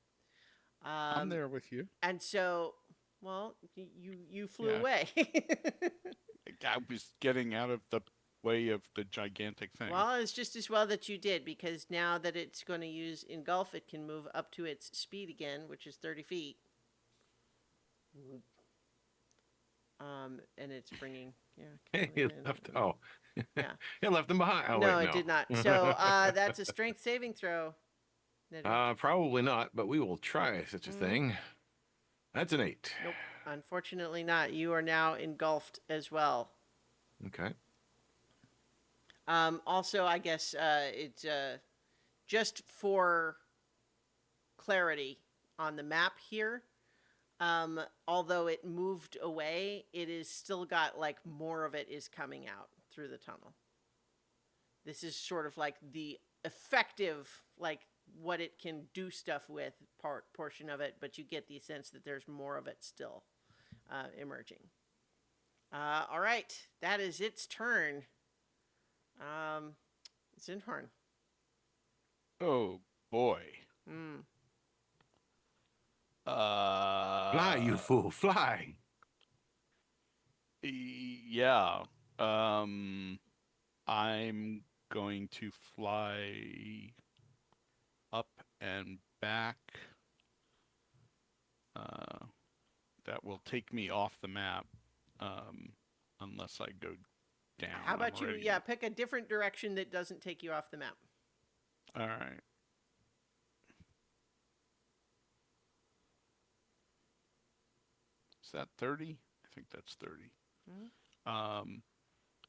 I'm there with you. And so, well, you flew Yeah. away. I was getting out of the way of the gigantic thing. Well, it's just as well that you did, because now that it's going to use engulf, it can move up to its speed again, which is 30 feet. And it's bringing, Hey, it left. Oh, yeah. it left them behind. Oh, No, wait, it did not. So that's a strength saving throw. Probably not, but we will try such a thing. That's an 8. Nope. Unfortunately not. You are now engulfed as well. Okay. Also, I guess it's just for clarity on the map here. Although it moved away, it is still got like more of it is coming out through the tunnel. This is sort of like the effective, like what it can do stuff with portion of it, but you get the sense that there's more of it still emerging. All right, that is its turn. Zinhorn. Oh boy. Fly, you fool, fly. Yeah. I'm going to fly up and back. That will take me off the map, unless I go down. How about you, pick a different direction that doesn't take you off the map. All right. Is that 30? I think that's 30. Mhm. Um,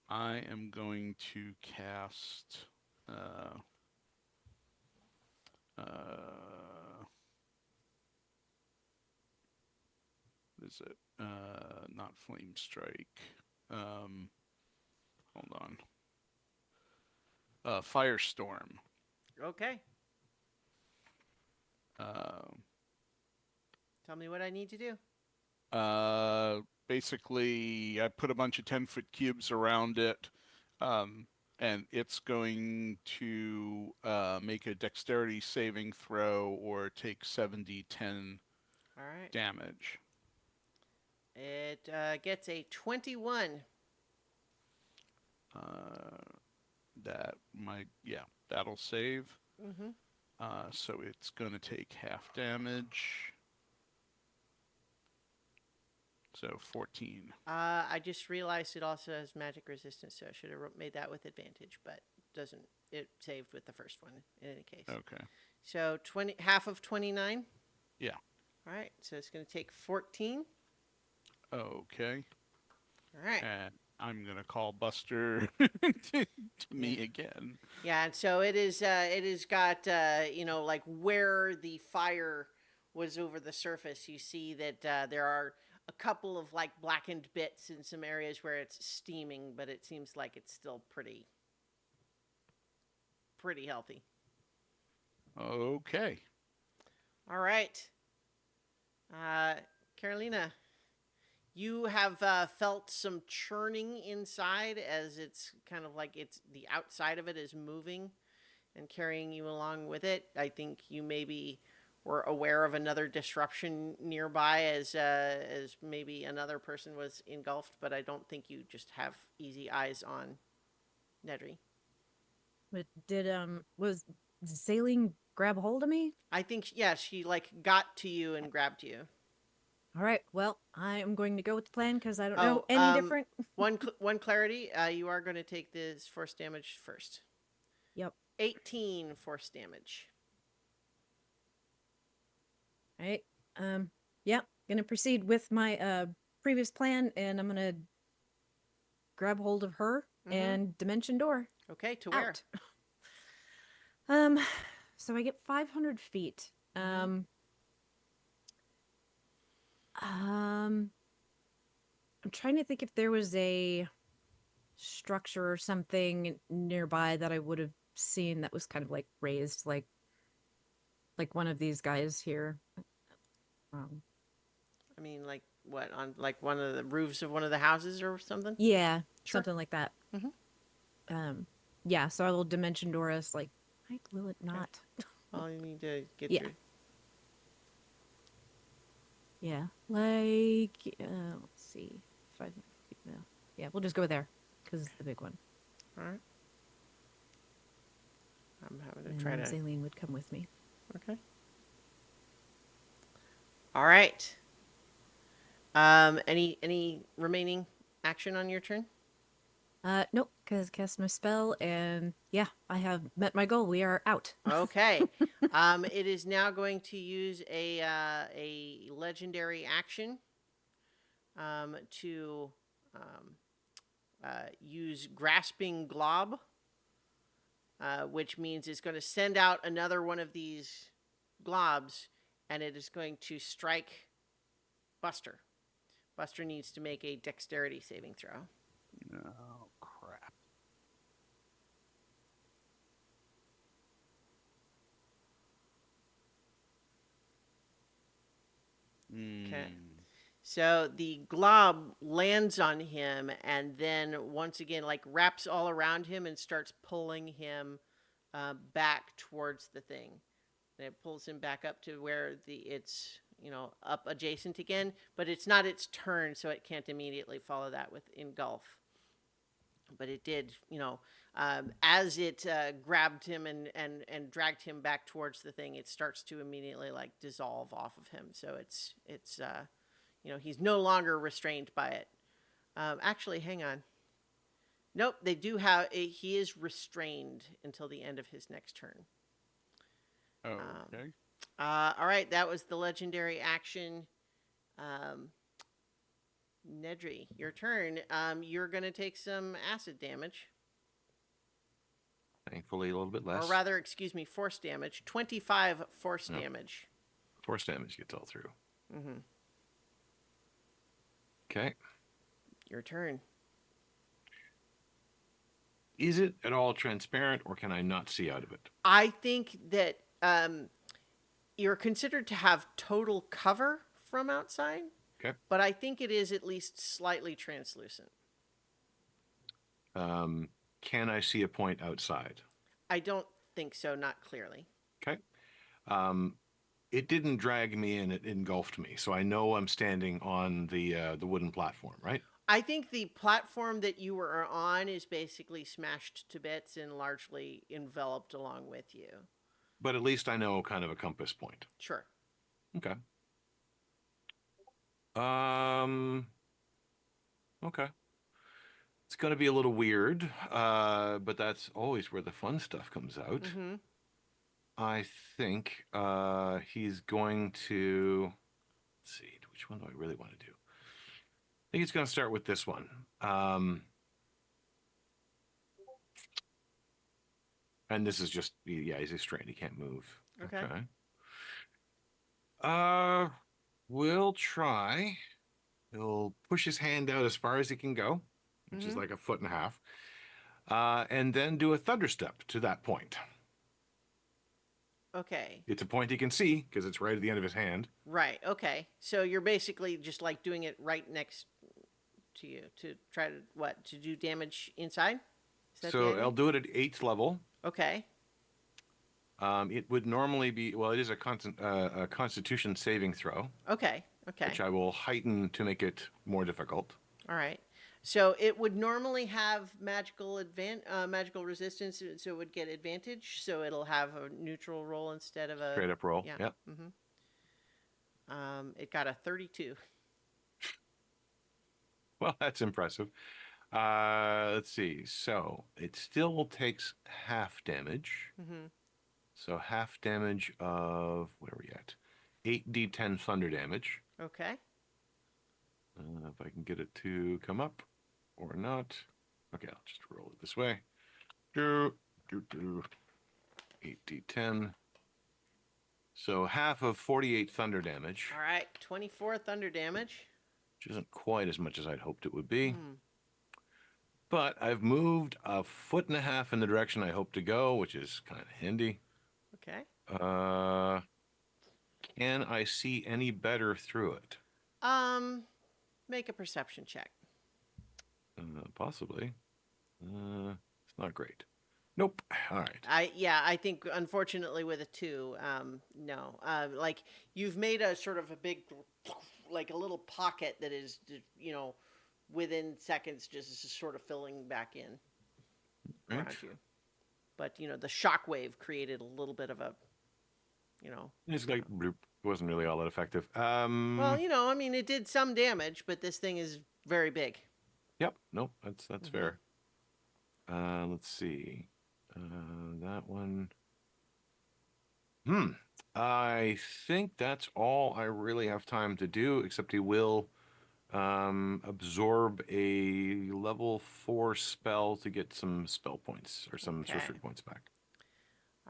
I am going to cast. Uh, what is it? Not Flame Strike. Um, hold on. Firestorm. Okay. Uh, Tell me what I need to do. Basically, I put a bunch of 10-foot cubes around it, um, and it's going to make a dexterity saving throw or take 7d10 All right. damage. It gets a 21. Uh, that'll save. Mm-hmm. So it's going to take half damage. So 14. I just realized it also has magic resistance, so I should have made that with advantage, but doesn't. It saved with the first one in any case. Okay. So 20, half of 29. Yeah. All right. So it's going to take 14. Okay. All right. And I'm going to call Buster to me again. Yeah, and so it is. It has got like where the fire was over the surface. You see that there are a couple of like blackened bits in some areas where it's steaming, but it seems like it's still pretty healthy. Okay. All right, Carolina, you have felt some churning inside as it's kind of like it's the outside of it is moving and carrying you along with it. I think you maybe were aware of another disruption nearby as maybe another person was engulfed, but I don't think you just have easy eyes on Nedry. But was Saline grab hold of me? I think she like got to you and grabbed you. All right. Well, I am going to go with the plan because I don't know Oh, any different. one clarity. You are going to take this force damage first. Yep. 18 force damage. All right. Yeah. Gonna proceed with my previous plan, and I'm gonna grab hold of her and dimension door Okay, to where? out. So I get 500 feet. I'm trying to think if there was a structure or something nearby that I would have seen that was kind of like raised, like one of these guys here. I mean, like what, on like one of the roofs of one of the houses or something? Yeah, Sure. something like that. Mhm. Yeah. So I will dimension door us. Like, why will it not? Well, you need to get Yeah. your. Yeah, like let's see, 500 feet. No, yeah, we'll just go there because it's the big one. All right. I'm having to And try then to. Zaline would come with me. Okay. All right. Any remaining action on your turn? Nope, because cast my spell, and yeah, I have met my goal. We are out. Okay. It is now going to use a legendary action to use grasping glob, which means it's going to send out another one of these globs, and it is going to strike Buster. Buster needs to make a dexterity saving throw. Oh, crap. Okay. So the glob lands on him and then once again like wraps all around him and starts pulling him back towards the thing. And it pulls him back up to where it's up adjacent again, but it's not its turn, so it can't immediately follow that with engulf. But it did, as it grabbed him and dragged him back towards the thing, it starts to immediately like dissolve off of him. So it's he's no longer restrained by it. Actually, hang on. Nope, they do have he is restrained until the end of his next turn. Okay. All right, that was the legendary action. Um, Nedry, your turn. You're going to take some acid damage. Thankfully, a little bit less. Or rather, excuse me, force damage. 25 force damage. Force damage gets all through. Mm-hmm. Okay. Your turn. Is it at all transparent, or can I not see out of it? I think that you're considered to have total cover from outside. Okay. But I think it is at least slightly translucent. Can I see a point outside? I don't think so, not clearly. Okay. It didn't drag me in; it engulfed me, so I know I'm standing on the wooden platform, right? I think the platform that you were on is basically smashed to bits and largely enveloped along with you. But at least I know kind of a compass point. Sure. Okay. Okay. It's going to be a little weird, but that's always where the fun stuff comes out. Mm-hmm. I think he's going to. Let's see, which one do I really want to do? I think he's going to start with this one. And this is just, yeah, he's straight. He can't move. Okay. We'll try. He'll push his hand out as far as he can go, which is like a foot and a half, and then do a thunder step to that point. Okay. It's a point he can see because it's right at the end of his hand. Right. Okay. So you're basically just like doing it right next to you to try to what? To do damage inside? Is that the So idea? I'll do it at 8th level. Okay. It would normally be, well, it is a Constitution saving throw, Okay. Okay. which I will heighten to make it more difficult. All right. So it would normally have magical resistance, so it would get advantage. So it'll have a neutral roll instead of a Straight up roll. Yeah. Yep. It got a 32. Well, that's impressive. Let's see. So it still takes half damage. Mm-hmm. So half damage of, where are we at? 8d10 thunder damage. Okay. If I can get it to come up or not. Okay, I'll just roll it this way. 8d10. So half of 48 thunder damage, All right. 24 thunder damage. which isn't quite as much as I'd hoped it would be. Mm. But I've moved a foot and a half in the direction I hope to go, which is kind of handy. Okay. Can I see any better through it? Make a perception check. Possibly. It's not great. Nope. All right. I think unfortunately with a 2, no. Like you've made a sort of a big, like a little pocket that is, within seconds just sort of filling back in around Right. you. But the shockwave created a little bit of a, It's like bloop. It wasn't really all that effective. Well, I mean, it did some damage, but this thing is very big. Yep. Nope. That's fair. Let's see. That one. I think that's all I really have time to do, except he will absorb a level 4 spell to get some spell points or some Okay. sorcery points back.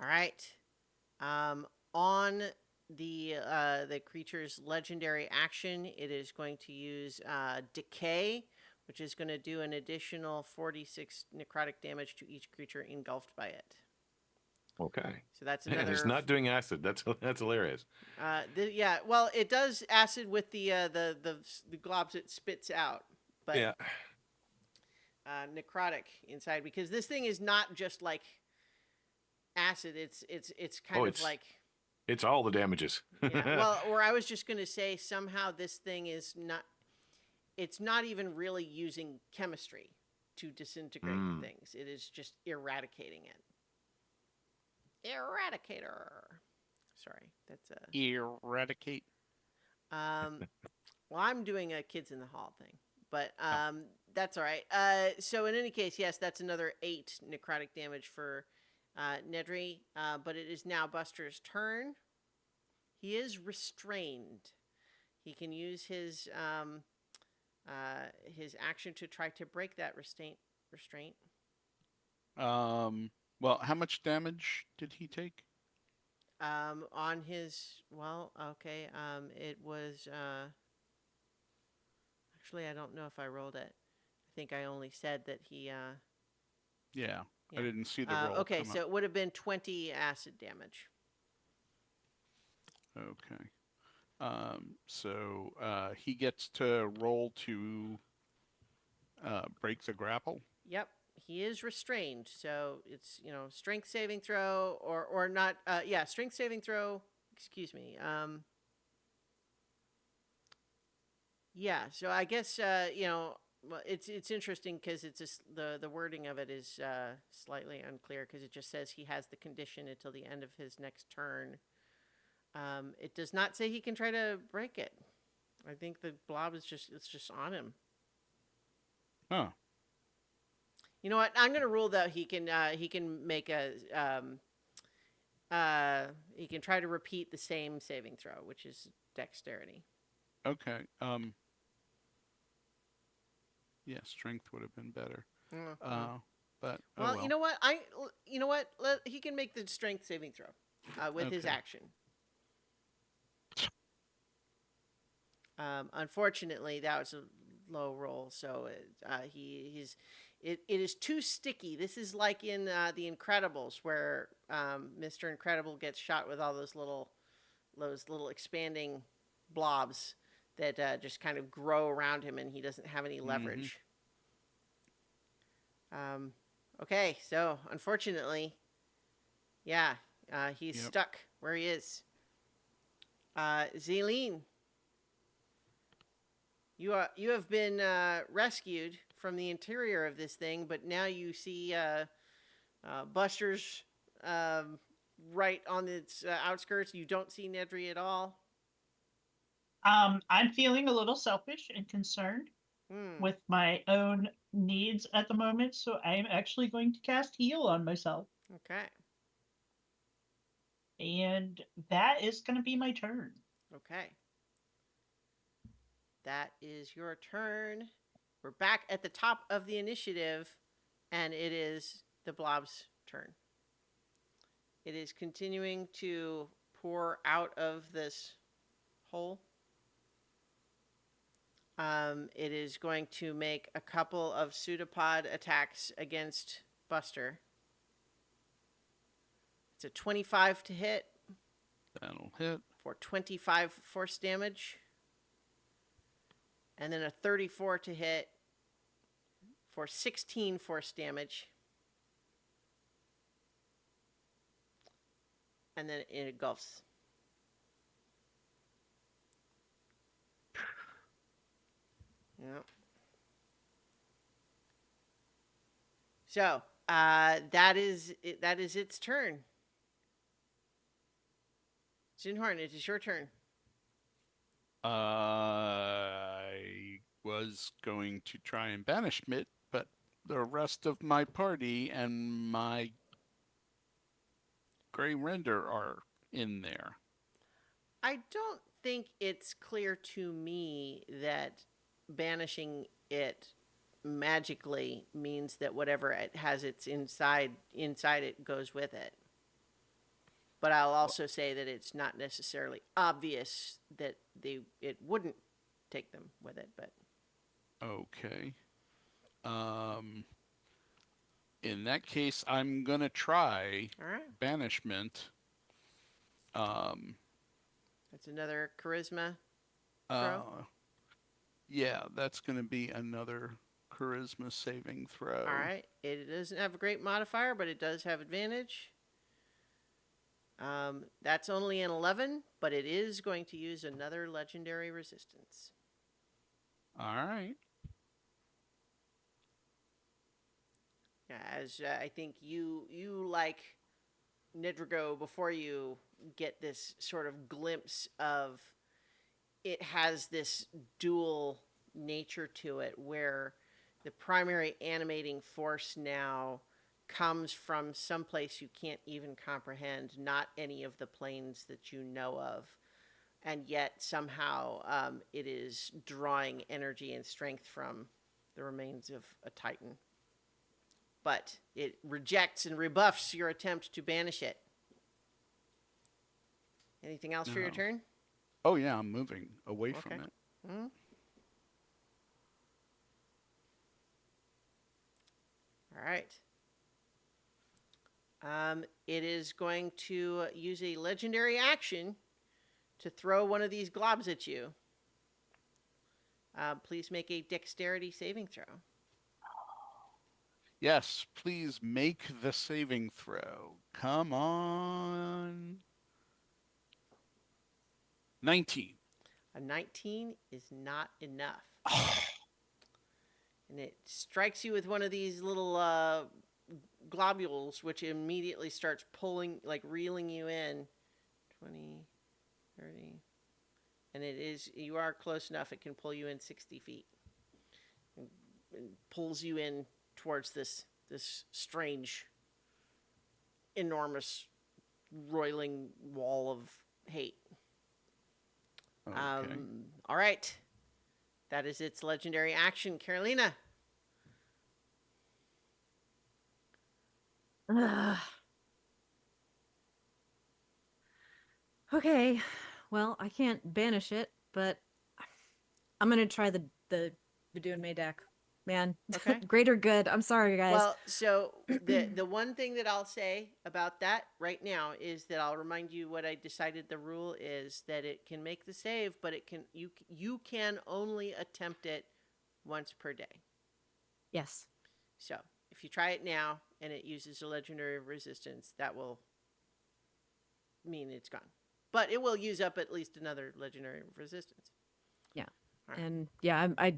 All right. On the creature's legendary action, it is going to use Decay, which is going to do an additional 46 necrotic damage to each creature engulfed by it. Okay. So that's And another. it's not doing acid. That's hilarious. Yeah. Well, it does acid with the globs it spits out, but Yeah. Necrotic inside, because this thing is not just like acid. It's kind of like. It's all the damages. Yeah. Well, or I was just going to say somehow this thing is not. It's not even really using chemistry to disintegrate things. It is just eradicating it. Eradicator. Sorry, that's a. Eradicate. Well, I'm doing a Kids in the Hall thing, but that's all right. So in any case, yes, that's another 8 necrotic damage for Nedry, but it is now Buster's turn. He is restrained. He can use his action to try to break that restraint. Well, how much damage did he take? On his okay. It was actually I don't know if I rolled it. I think I only said that he Yeah, I yeah. didn't see the roll Okay, come so up. it would have been 20 acid damage. Okay. So he gets to roll to break the grapple. Yep, he is restrained, so it's strength saving throw or not. Yeah, strength saving throw. Excuse me. Yeah, so I guess well, it's interesting because it's just the wording of it is slightly unclear because it just says he has the condition until the end of his next turn. It does not say he can try to break it. I think the blob is just on him. Huh. You know what? I'm gonna rule though he can make a he can try to repeat the same saving throw, which is dexterity. Okay. Yeah, strength would have been better. Mm-hmm. But oh Well, well. you know what? He can make the strength saving throw with his Okay. action. Unfortunately, that was a low roll, so it is too sticky. This is like in the Incredibles, where Mr. Incredible gets shot with all those little expanding blobs that just kind of grow around him, and he doesn't have any Mm-hmm. leverage. Um, okay, so unfortunately, yeah, he's Yep. stuck where he is. Zeline, you have been rescued from the interior of this thing, but now you see Buster's right on its outskirts. You don't see Nedry at all. I'm feeling a little selfish and concerned Hmm. with my own needs at the moment, so I'm actually going to cast heal on myself. Okay. And that is going to be my turn. Okay. That is your turn. We're back at the top of the initiative, and it is the blob's turn. It is continuing to pour out of this hole. It is going to make a couple of pseudopod attacks against Buster. It's a 25 to hit That'll hit. for 25 force damage, and then a 34 to hit for 16 force damage. And then it engulfs. Yeah. So that is its turn. Zinhorn, it is your turn. I was going to try and banish Mitt, but the rest of my party and my gray render are in there. I don't think it's clear to me that banishing it magically means that whatever it has its inside it goes with it. But I'll also say that it's not necessarily obvious that it wouldn't take them with it. But Okay. Um, in that case, I'm gonna try all right, banishment. Um, that's another charisma throw. uh, yeah, that's gonna be another charisma saving All throw. right, it doesn't have a great modifier, but it does have advantage. That's only an 11, but it is going to use another legendary resistance. All right. Yeah, as I think you like Nidrigo before you get this sort of glimpse of it has this dual nature to it where the primary animating force now comes from someplace you can't even comprehend, not any of the planes that you know of. And yet somehow it is drawing energy and strength from the remains of a Titan. But it rejects and rebuffs your attempt to banish it. Anything else for your No. turn? Oh yeah, I'm moving away from Okay. it. Hmm? All right. It is going to use a legendary action to throw one of these globs at you. Please make a dexterity saving throw. Yes, please make the saving throw. Come on. 19. A 19 is not enough. And it strikes you with one of these little globules, which immediately starts pulling, like reeling you in. 20, 30. And you are close enough, it can pull you in 60 feet. And pulls you in towards this strange, enormous, roiling wall of hate. Okay. All right. That is its legendary action. Carolina. Ugh. Okay. Well, I can't banish it, but I'm gonna try the Badoo Maydak. Man, Okay. greater good. I'm sorry, guys. Well, so the one thing that I'll say about that right now is that I'll remind you what I decided the rule is, that it can make the save, but you can only attempt it once per day. Yes. So if you try it now and it uses a legendary resistance, that will mean it's gone. But it will use up at least another legendary resistance. Yeah. All right. And yeah, I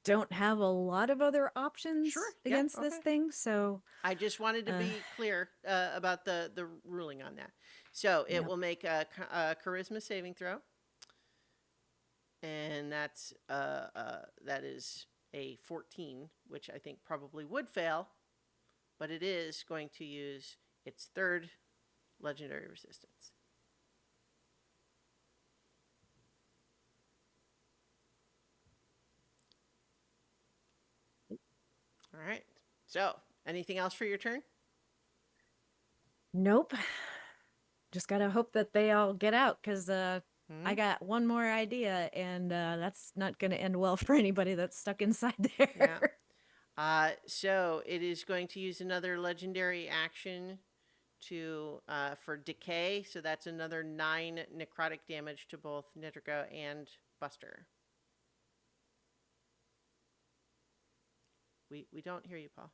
don't have a lot of other options Sure. Yeah, against this okay. thing, so I just wanted to be clear about the ruling on that. So it Yep. will make a charisma saving throw, and that is a 14, which I think probably would fail, but it is going to use its third legendary resistance. All right. So, anything else for your turn? nope. Just gotta hope that they all get out, because I got one more idea, and that's not gonna end well for anybody that's stuck inside there. Yeah. So it is going to use another legendary action for decay. So that's another 9 necrotic damage to both Nedrigo and Buster. We don't hear you, Paul.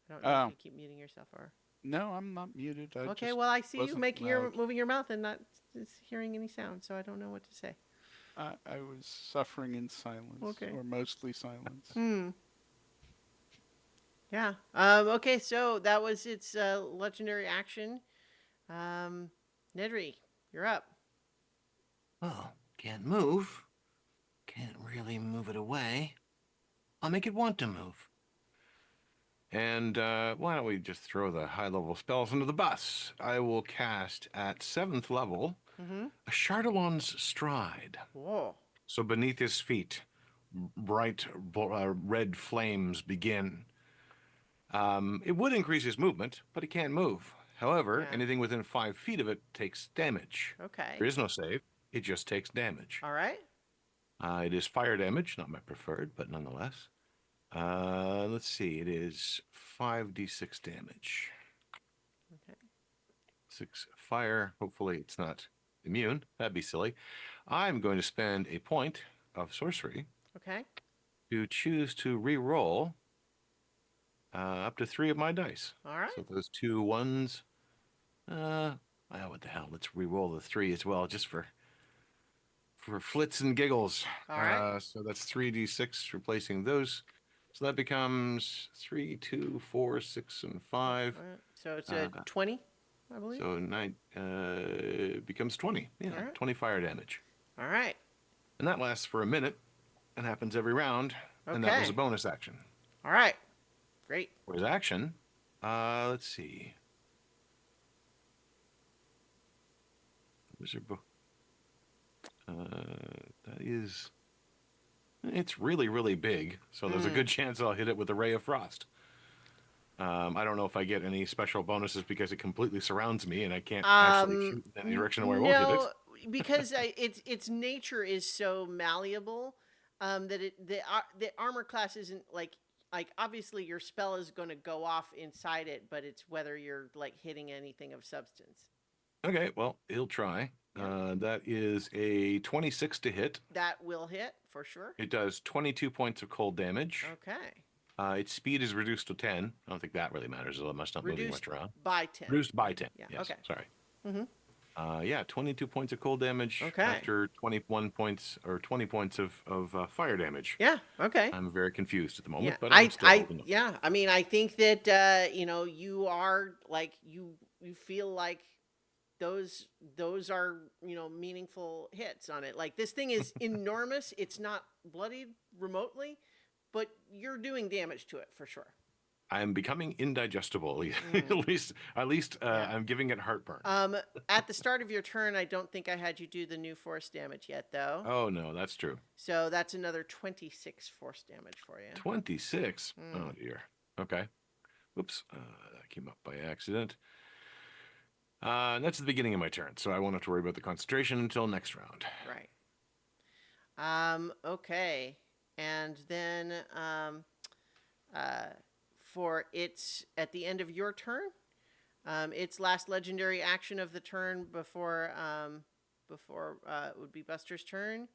I don't know if you keep muting yourself or. No, I'm not muted. I Okay, just well I see you wasn't loud. moving your mouth and not hearing any sound, so I don't know what to say. I was suffering in silence, Okay. or mostly silence. Yeah. Okay, so that was its legendary action. Nedry, you're up. Well, can't move. Can't really move it away. I'll make it want to move. And why don't we just throw the high-level spells under the bus? I will cast at 7th level a Chardalon's Stride. Whoa. So beneath his feet, bright red flames begin. It would increase his movement, but he can't move. However, Yeah. anything within 5 feet of it takes damage. Okay. There is no save. It just takes damage. All right. It is fire damage, not my preferred, but nonetheless. Let's see. It is 5d6 damage. Okay. 6 fire. Hopefully it's not immune. That'd be silly. I'm going to spend a point of sorcery Okay. to choose to re-roll up to 3 of my dice. All right. So those 2 ones. What the hell? Let's re-roll the 3 as well, just for flits and giggles. All right. So that's 3d6 replacing those. So that becomes 3, 2, 4, 6, and 5. All right. So it's a 20, I believe. So 9 becomes 20. Yeah, Alright. 20 fire damage. All right. And that lasts for a minute and happens every round. And that was Okay. a bonus action. All right. Great. For his action, Let's see. Wizard book. That is. It's really, really big, so there's a good chance I'll hit it with a ray of frost. I don't know if I get any special bonuses because it completely surrounds me and I can't actually shoot in any direction where I won't hit it. No, because its nature is so malleable that the armor class isn't like obviously your spell is going to go off inside it, but it's whether you're like hitting anything of substance. Okay, well, he'll try. That is a 26 to hit. That will hit for sure. It does 22 points of cold damage. Okay. Its speed is reduced to 10. I don't think that really matters, although it must not moving much around. By 10. Reduced by 10. Yeah, Yes, okay. sorry. Mm-hmm. Yeah, 22 points of cold damage Okay. after 21 points or 20 points of fire damage. Yeah, okay. I'm very confused at the moment, Yeah, but I'm still holding up. yeah, I mean, I think that you are like you feel like those are meaningful hits on it. Like this thing is enormous. It's not bloodied remotely, but you're doing damage to it for sure. I'm becoming indigestible. At least I'm giving it heartburn. At the start of your turn, I don't think I had you do the new force damage yet, though. Oh no, that's true. So that's another 26 force damage for you. 26. Oh dear. Okay. Whoops. That came up by accident. That's the beginning of my turn, so I won't have to worry about the concentration until next round. Right. Okay. And then for its at the end of your turn, its last legendary action of the turn before it would be Buster's turn.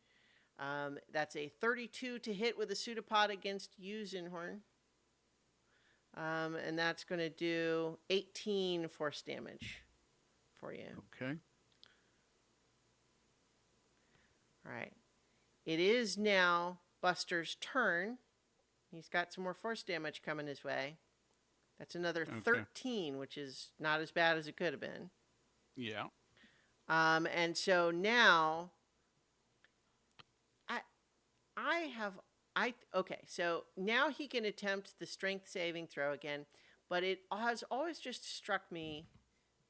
That's a 32 to hit with a pseudopod against you, Zinhorn. And that's going to do 18 force damage for you. Okay. All right. It is now Buster's turn. He's got some more force damage coming his way. That's another 13, which is not as bad as it could have been. Yeah. And so now so now he can attempt the strength saving throw again, but it has always just struck me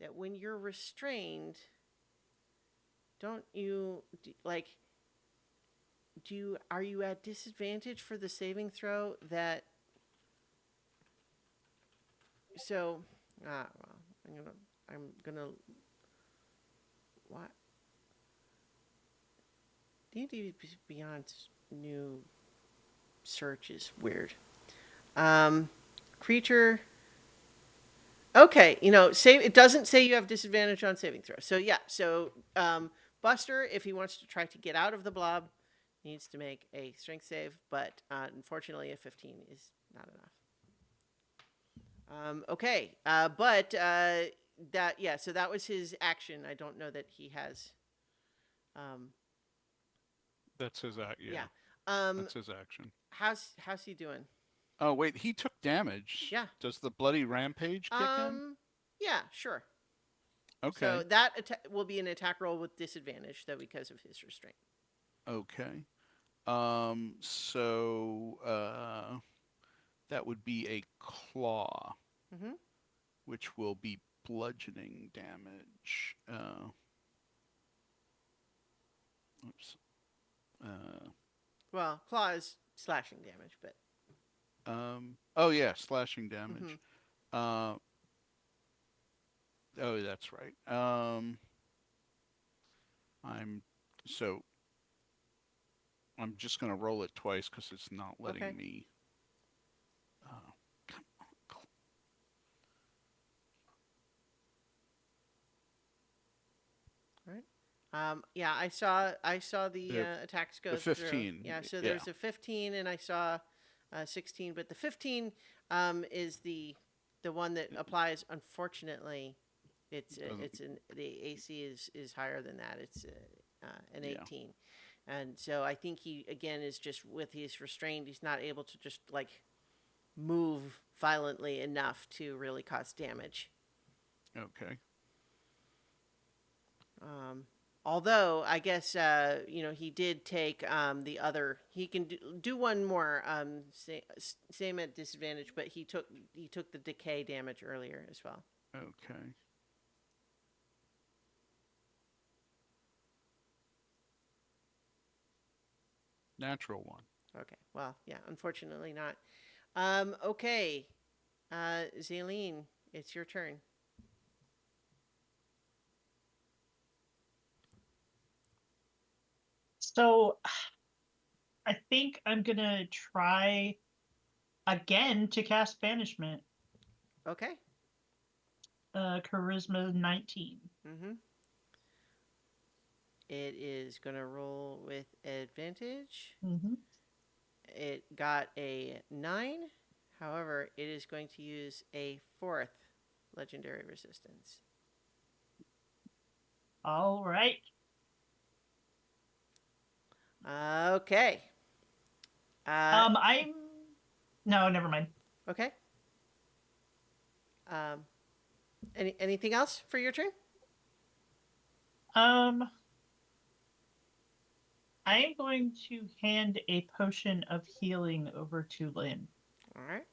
that when you're restrained, don't you are you at disadvantage for the saving throw that so well, I'm gonna what D&D Beyond's new search is weird. Creature. Okay, save. It doesn't say you have disadvantage on saving throws. So yeah, Buster, if he wants to try to get out of the blob, needs to make a strength save, but unfortunately, a 15 is not enough. Okay, but so that was his action. I don't know that he has. That's his act. Yeah. That's his action. How's he doing? Oh wait, he took damage. Yeah. Does the bloody rampage kick in? Yeah, sure. Okay. So that will be an attack roll with disadvantage, though, because of his restraint. Okay. So that would be a claw, which will be bludgeoning damage. Oops. Well, claw is slashing damage, but. Oh yeah, slashing damage. Oh, that's right. I'm just gonna roll it twice because it's not letting me. Come on. Right. Yeah, I saw the attacks go the 15. Through. Yeah, so there's a 15, and I saw 16, but the 15 is the one that applies. Unfortunately, the AC is higher than that. It's an 18, and so I think he again is just with his restrained. He's not able to just move violently enough to really cause damage. Okay. Although I guess he did take the other. He can do one more. Same at disadvantage, but he took the decay damage earlier as well. Okay. Natural one. Okay. Well, yeah. Unfortunately, not. Okay. Zaleen, it's your turn. So I think I'm gonna try again to cast banishment. Okay. Charisma 19. Mm-hmm. It is gonna roll with advantage. Mm-hmm. It got a 9. However, it is going to use a 4th legendary resistance. All right. Okay. I'm no, never mind. Okay. Um, anything else for your turn? Um, I am going to hand a potion of healing over to Lynn. All right.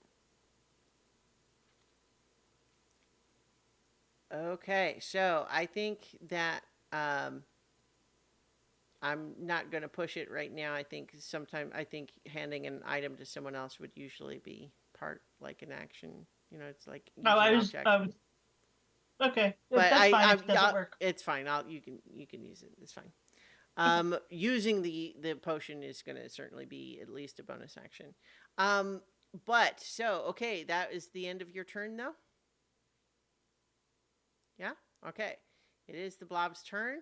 Okay, so I think that I'm not going to push it right now. I think handing an item to someone else would usually be part like an action. It's like No, using an object. Okay, But that's fine if it doesn't work. it's fine. You can use it. It's fine. Using the potion is going to certainly be at least a bonus action. But so okay, that is the end of your turn, though. Yeah. Okay. It is the blob's turn.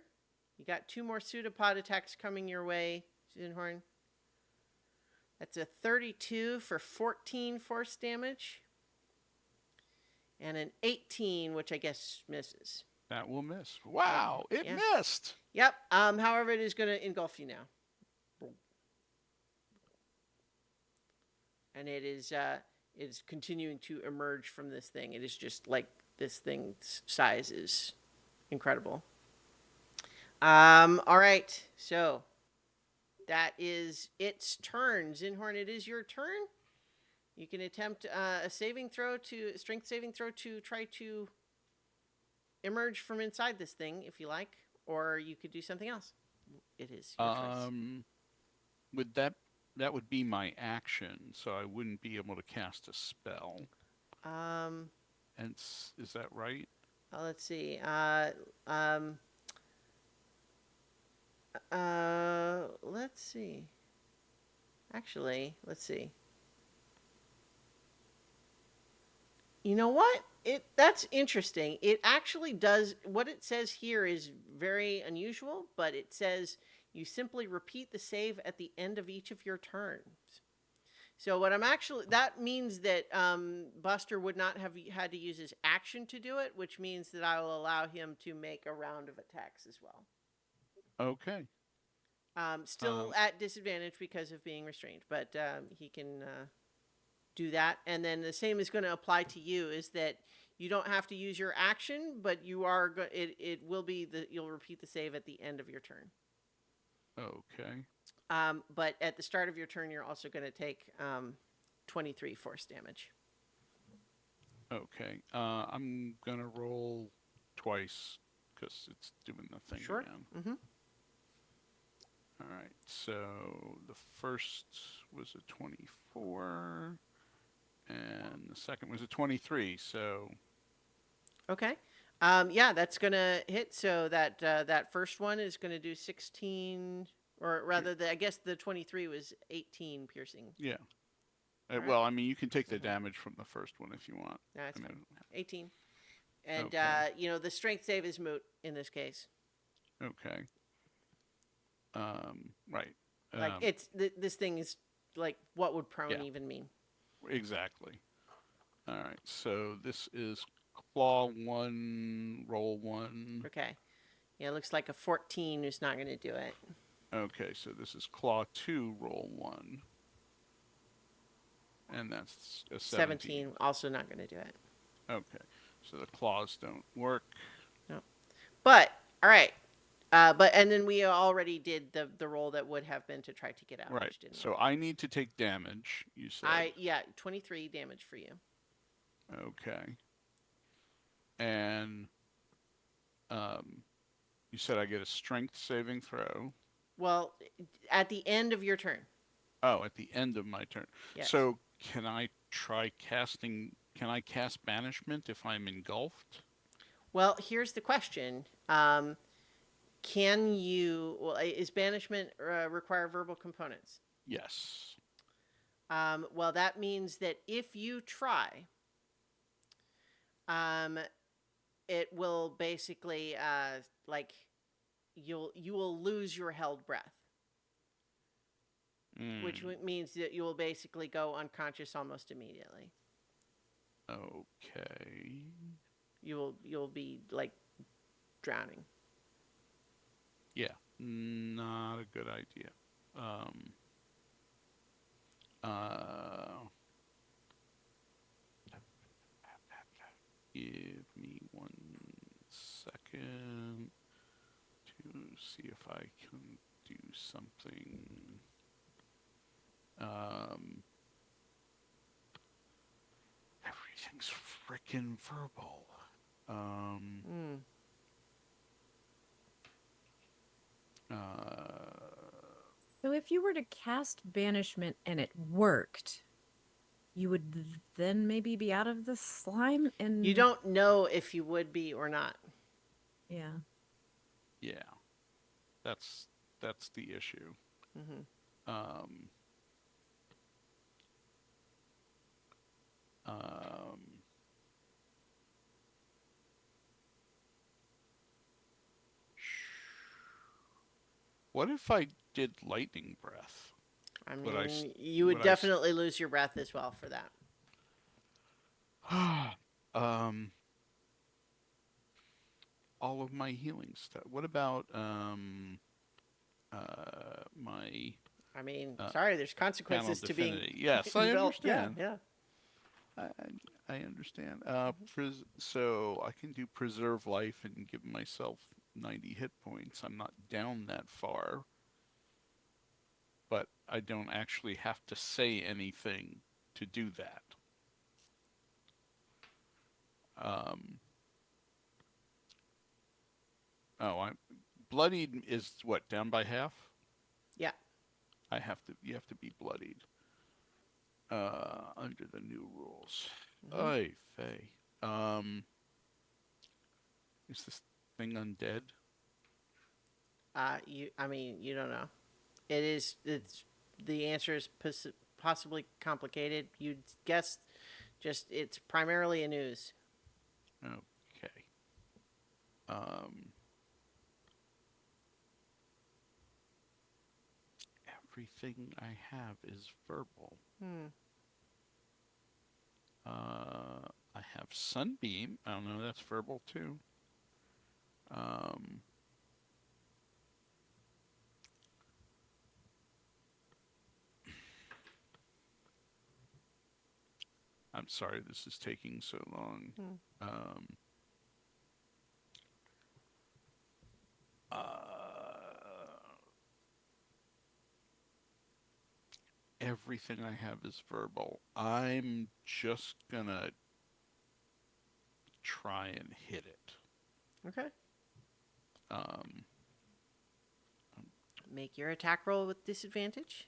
You got 2 more pseudopod attacks coming your way, Zinhorn. That's a 32 for 14 force damage, and an 18, which I guess misses. That will miss. Wow, it Yeah. missed. Yep. However, it is going to engulf you now, and it is continuing to emerge from this thing. It is just like this thing's size is incredible. All right. So that is its turn. Zinhorn, it is your turn. You can attempt a strength saving throw to try to emerge from inside this thing if you like, or you could do something else. It is your choice. Would that would be my action, so I wouldn't be able to cast a spell. And is that right? Let's see. Let's see. Actually, let's see. You know what? That's interesting. It actually does what it says here is very unusual, but it says you simply repeat the save at the end of each of your turns. So that means that Buster would not have had to use his action to do it, which means that I will allow him to make a round of attacks as well. Okay. Still at disadvantage because of being restrained, but he can do that. And then the same is going to apply to you, is that you don't have to use your action, but you are it will be you'll repeat the save at the end of your turn. Okay. But at the start of your turn, you're also going to take 23 force damage. Okay. I'm gonna roll twice because it's doing the thing Sure. again. Mm-hmm. All right. So the first was a 24, and the second was a 23. So. Okay. Yeah, that's gonna hit. So that first one is gonna do 16, or rather, I guess the 23 was 18 piercing. Yeah. Right. Well, I mean, you can take the damage from the first one if you want. That's fine. 18. And okay. the strength save is moot in this case. Okay. Right. Like this thing is like, what would prone even mean? Exactly. All right. So this is claw 1, roll 1. Okay. Yeah, it looks like a 14 is not going to do it. Okay, so this is claw 2, roll 1. And that's a 17. Also not going to do it. Okay, so the claws don't work. No. But, all right. and then we already did the roll that would have been to try to get out, Right. which didn't So work. I need to take damage, you said. 23 damage for you. Okay. And you said I get a strength saving throw. Well, at the end of your turn. Oh, at the end of my turn. Yes. So can I try casting? Can I cast banishment if I'm engulfed? Well, here's the question. Can you? Well, is banishment require verbal components? Yes. Well, that means that if you try, um, it will basically like you will lose your held breath, which means that you will basically go unconscious almost immediately. Okay. You'll be like drowning. Yeah, not a good idea. Uh, give me 1 second to see if I can do something. Everything's frickin' verbal. So if you were to cast banishment and it worked, you would then maybe be out of the slime and You don't know if you would be or not. Yeah. Yeah, that's the issue. Um, what if I did lightning breath? I Would I? mean, you would definitely lose your breath as well for that. All of my healing stuff. What about my I mean, sorry, there's consequences to being divinity? Yes, I enveloped. Yeah, understand. yeah. I understand. So I can do preserve life and give myself 90 hit points. I'm not down that far, but I don't actually have to say anything to do that. I'm bloodied is what, down by half? Yeah. You have to be bloodied. Under the new rules. Oy vey. Is this thing undead? I mean, you don't know. It's the answer is possibly complicated. You'd guess, just it's primarily a news. Okay. Everything I have is verbal. I have Sunbeam. I don't know, that's verbal too. I'm sorry this is taking so long. Everything I have is verbal. I'm just gonna try and hit it. Okay. Make your attack roll with disadvantage.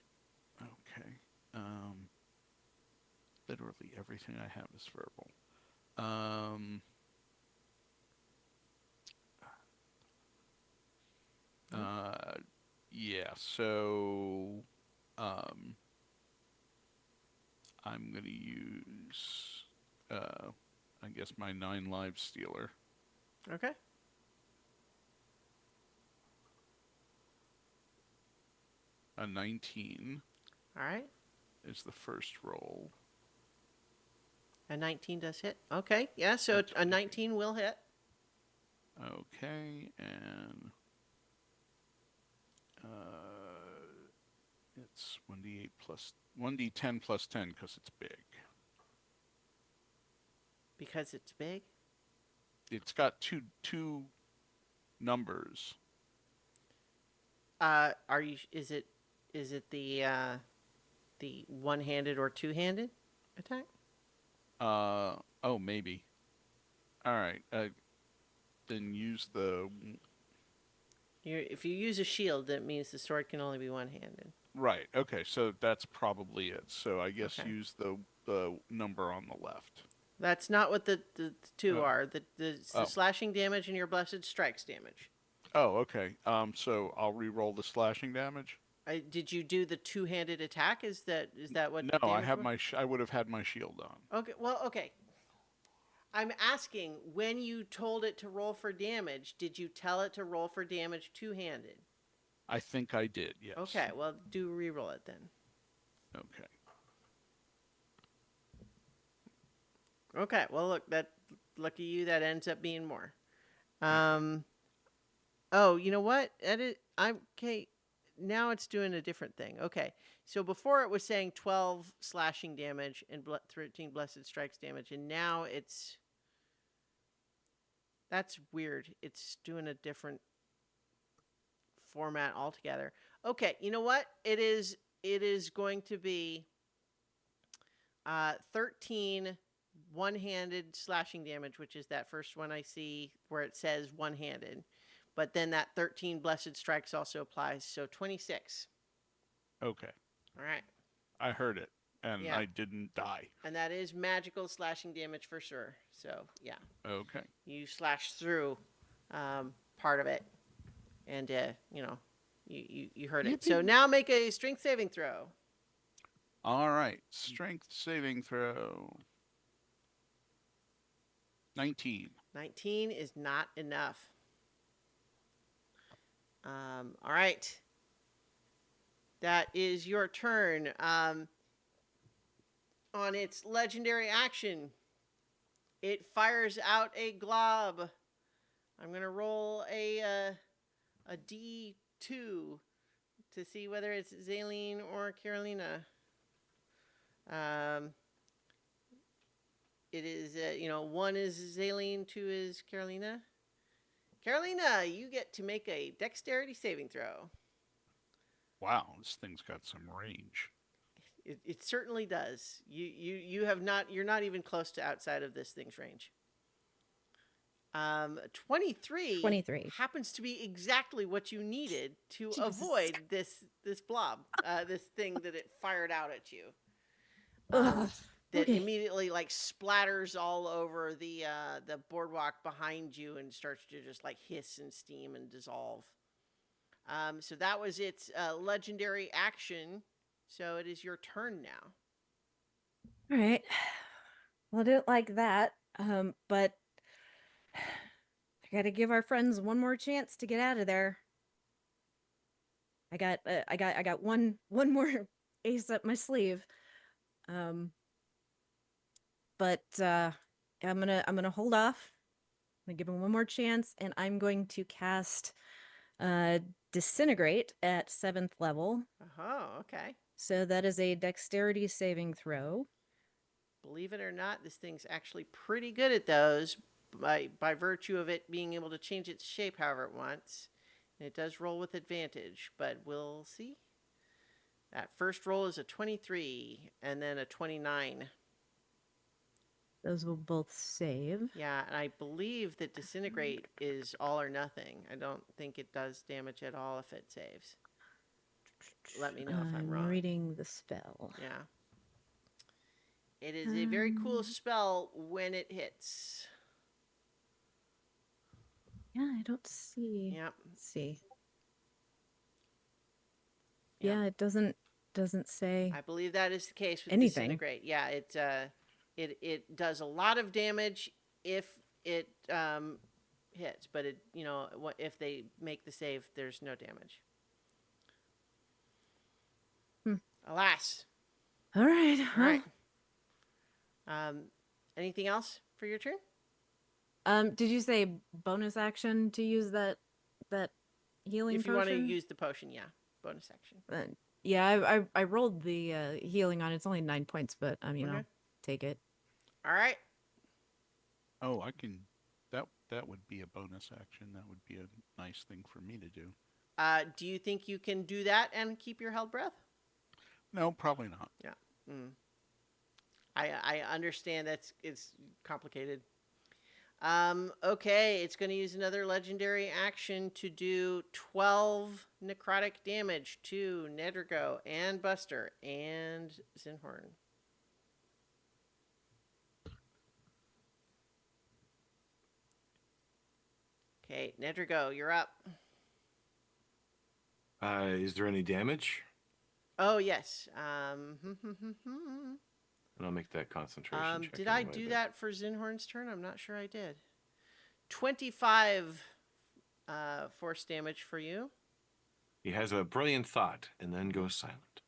Okay. Literally everything I have is verbal. Yeah, so I'm gonna use I guess my 9 lives stealer. Okay. A 19 All right. is the first roll. A 19 does hit. Okay. Yeah, so That's a 19 will hit. Okay, and it's 1d8 plus 1d10 plus 10 because it's big. Because it's big? It's got two numbers. Are you? Is it? Is it the one-handed or two-handed attack? Oh, maybe. All right. Then use the If you use a shield, that means the sword can only be one-handed. right. Okay, so that's probably it. So I guess Okay. use the number on the left. That's not what the two Oh, are. The oh, slashing damage and your blessed strikes damage. oh. Okay. So I'll re-roll the slashing damage. Did you do the two-handed attack? Is that what No, the I damage have was? I would have had my shield on. Okay. Well, okay. I'm asking, when you told it to roll for damage, did you tell it to roll for damage two-handed? I think I did. Yes. Okay. Well, do re-roll it then. Okay. Okay. Well, look, that lucky you, that ends up being more. Okay. Um. Oh, you know what? Edit. I'm okay. Now it's doing a different thing. Okay. So before it was saying 12 slashing damage and 13 blessed strikes damage, and now that's weird. It's doing a different format altogether. Okay. You know what? It is going to be 13 one-handed slashing damage, which is that first one I see where it says one-handed. But then that 13 blessed strikes also applies, so 26. Okay. All right. I heard it, and Yeah. I didn't die. And that is magical slashing damage for sure. So, yeah. Okay. You slash through part of it, and, you heard it. So Yippee. now make a strength saving throw. All right. Strength saving throw. 19. 19 is not enough. All right. That is your turn. On its legendary action, it fires out a glob. I'm gonna roll a D2 to see whether it's Zaline or Carolina. Um, it is one is Zaline, two is Carolina. Carolina, you get to make a dexterity saving throw. Wow, this thing's got some range. It certainly does. You have not. You're not even close to outside of this thing's range. 23 23. happens to be exactly what you needed to Jesus. avoid this blob, this thing that it fired out at you. Ugh. That Okay. immediately like splatters all over the boardwalk behind you and starts to just like hiss and steam and dissolve. So that was its legendary action. So it is your turn now. All right. Well, I didn't like that. But I gotta give our friends one more chance to get out of there. I got one more ace up my sleeve. Um, but I'm gonna hold off. I'm gonna give him one more chance, and I'm going to cast uh disintegrate at 7th level. Oh, okay. So that is a dexterity saving throw. Believe it or not, this thing's actually pretty good at those by virtue of it being able to change its shape however it wants. And it does roll with advantage, but we'll see. That first roll is a 23 and then a 29. Those will both save. Yeah, and I believe that disintegrate is all or nothing. I don't think it does damage at all if it saves. Let me know if I'm wrong. Reading the spell. Yeah. It is a very cool spell when it hits. Yeah, I don't see. Yep. Let's see. Yep. Yeah, it doesn't say. I believe that is the case with anything. disintegrate. Yeah, it does a lot of damage if it hits, but if they make the save, there's no damage. Alas. All right. All right. Anything else for your turn? Did you say bonus action to use that healing If you potion? want to use the potion, yeah, bonus action. Yeah, I rolled the healing on it. It's only 9 points, but I mean, Okay. I'll take it. All right. Oh, I can. That would be a bonus action. That would be a nice thing for me to do. Do you think you can do that and keep your held breath? No, probably not. Yeah. I understand it's complicated. Okay, it's going to use another legendary action to do 12 necrotic damage to Nedrigo and Buster and Zinhorn. Okay, Nedrigo, you're up. Is there any damage? Oh, yes. And I'll make that concentration check. Did I anyway, do but- that for Zinhorn's turn? I'm not sure I did. 25 force damage for you. He has a brilliant thought and then goes silent.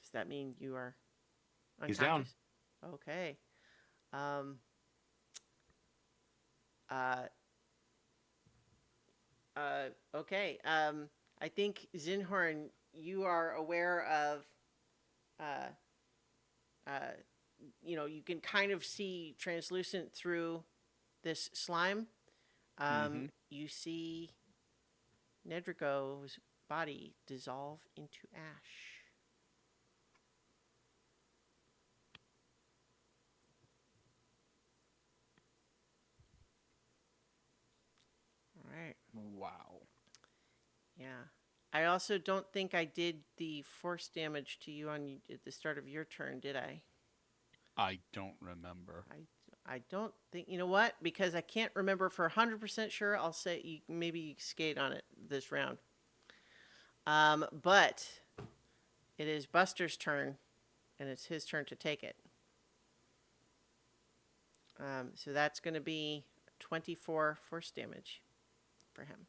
Does that mean you are He's down. unconscious? Okay. Um. Okay. I think Zinhorn, you are aware of. Uh. You can kind of see translucent through this slime. You see Nedrigo's body dissolve into ash. All right. Wow. Yeah. I also don't think I did the force damage to you at the start of your turn, did I? I don't remember. I don't think. You know what? Because I can't remember for 100% sure, I'll say maybe you skate on it this round. But it is Buster's turn, and it's his turn to take it. So that's going to be 24 force damage for him.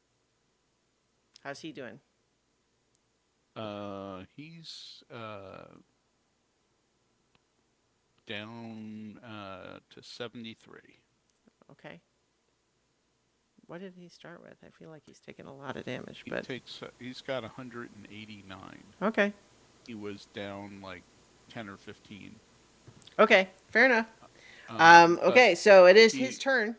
How's he doing? He's down to 73. Okay. What did he start with? I feel like he's taken a lot of damage, He but takes. He's got 189. okay. He was down like 10 or 15. Okay, fair enough. But Okay, so it is he- his turn.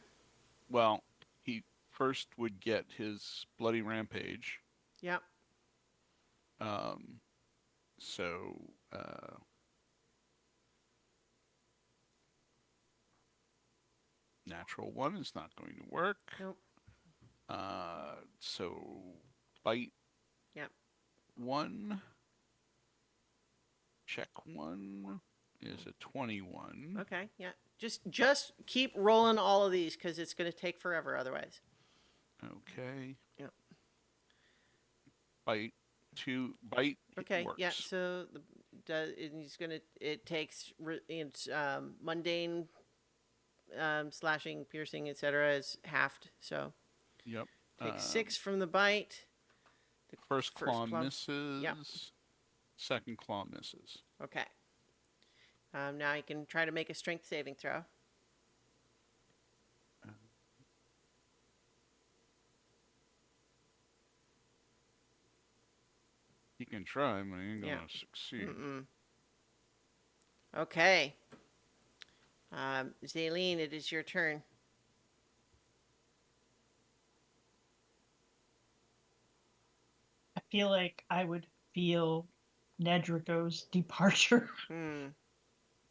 Well, he first would get his bloody rampage. Yep. So natural one is not going to work. Nope. So bite. Yep. 1. Check 1 is a 21. Okay, yeah. Just keep rolling all of these because it's going to take forever otherwise. Okay. Yep. Bite 2. Bite. Okay, Works. yeah. So it takes it's mundane, slashing, piercing, etc. is halved. So Yep. take 6 from the bite. The First claw claw. misses. Yep. Second claw misses. Okay. Now you can try to make a strength saving throw. He can try, but he ain't gonna Yeah. succeed. Okay. Zaylene, it is your turn. I feel like I would feel Nedrigo's departure.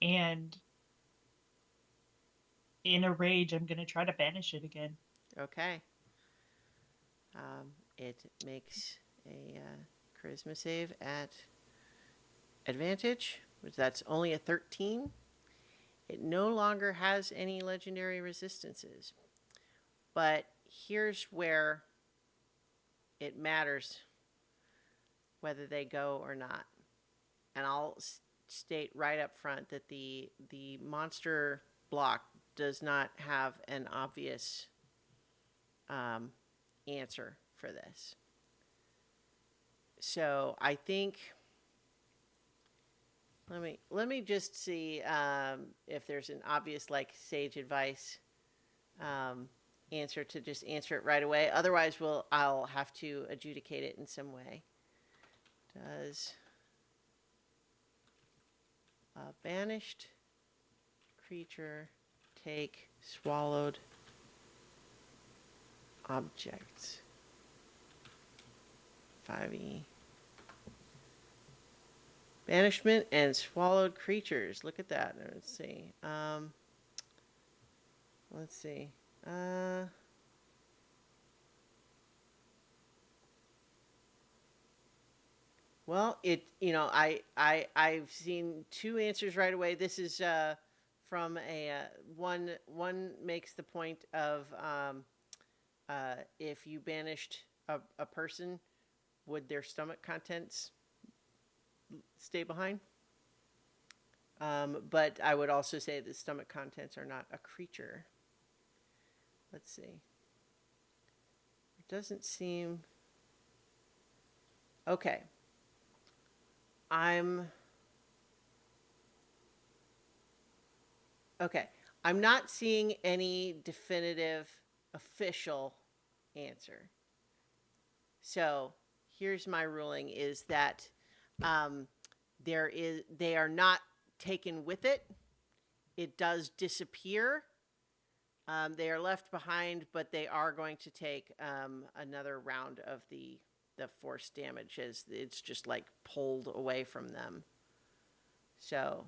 And in a rage, I'm going to try to banish it again. Okay. It makes a charisma save at advantage, which that's only a 13. It no longer has any legendary resistances. But here's where it matters whether they go or not. And I'll state right up front that the monster block does not have an obvious answer for this. So I think let me just see if there's an obvious like sage advice answer to just answer it right away. Otherwise, I'll have to adjudicate it in some way. Does a banished creature take swallowed objects 5e. Banishment and swallowed creatures. Look at that. Let's see. Let's see. Well, I've seen two answers right away. This is from a one makes the point of if you banished a person, would their stomach contents stay behind? But I would also say that stomach contents are not a creature. Let's see. It doesn't seem... Okay. Okay. I'm not seeing any definitive official answer. So here's my ruling is that they are not taken with it. It does disappear. They are left behind, but they are going to take another round of the force damage as it's just like pulled away from them. So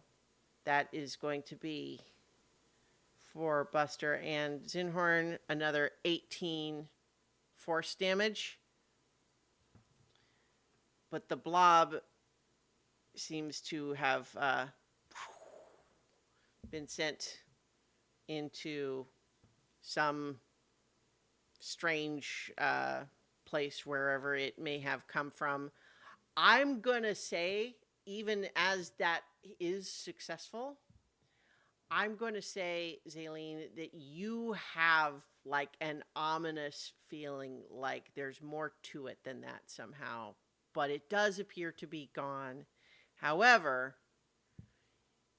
that is going to be for Buster and Zinhorn another 18 force damage. But the blob seems to have been sent into some strange place wherever it may have come from. I'm going to say, even as that is successful, I'm going to say, Zaylene, that you have like an ominous feeling like there's more to it than that somehow. But it does appear to be gone. However,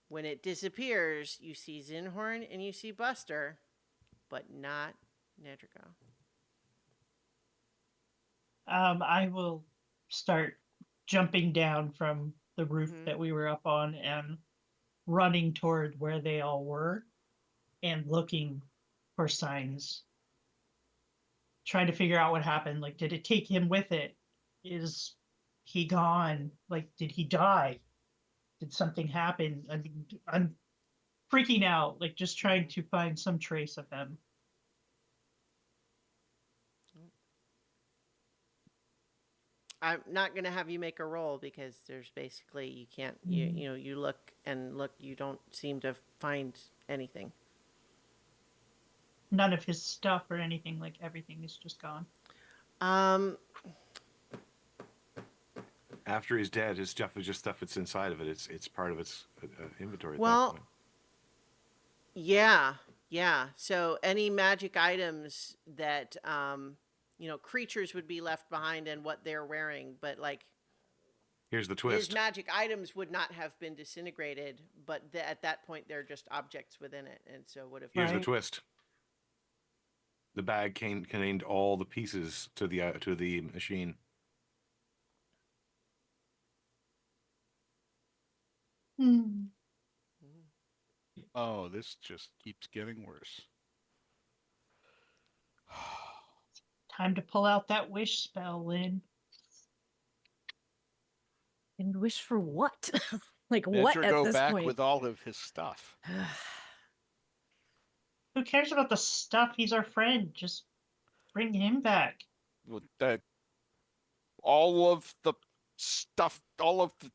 when it disappears, you see Zinhorn and you see Buster, but not Nedrico. I will start jumping down from the roof Mhm. that we were up on and running toward where they all were and looking for signs. Trying to figure out what happened. Like, did it take him with it? Is he gone? Like, did he die? Did something happen? I mean, I'm freaking out, like just trying to find some trace of him. I'm not going to have you make a roll because there's basically you can't you look and look, you don't seem to find anything. None of his stuff or anything, like everything is just gone. After he's dead, his stuff is just stuff that's inside of it. It's part of its inventory at that Well, point. yeah. So any magic items that creatures would be left behind and what they're wearing, but like Here's the his twist. magic items would not have been disintegrated, but at that point they're just objects within it, and so would have. Here's the Right. twist. The bag contained all the pieces to the machine. Hmm. Oh, this just keeps getting worse. Time to pull out that wish spell, Lynn. And wish for what? Like what Nedra at go this back point? with all of his stuff. Who cares about the stuff? He's our friend. Just bring him back. With that, all of the stuff, all of the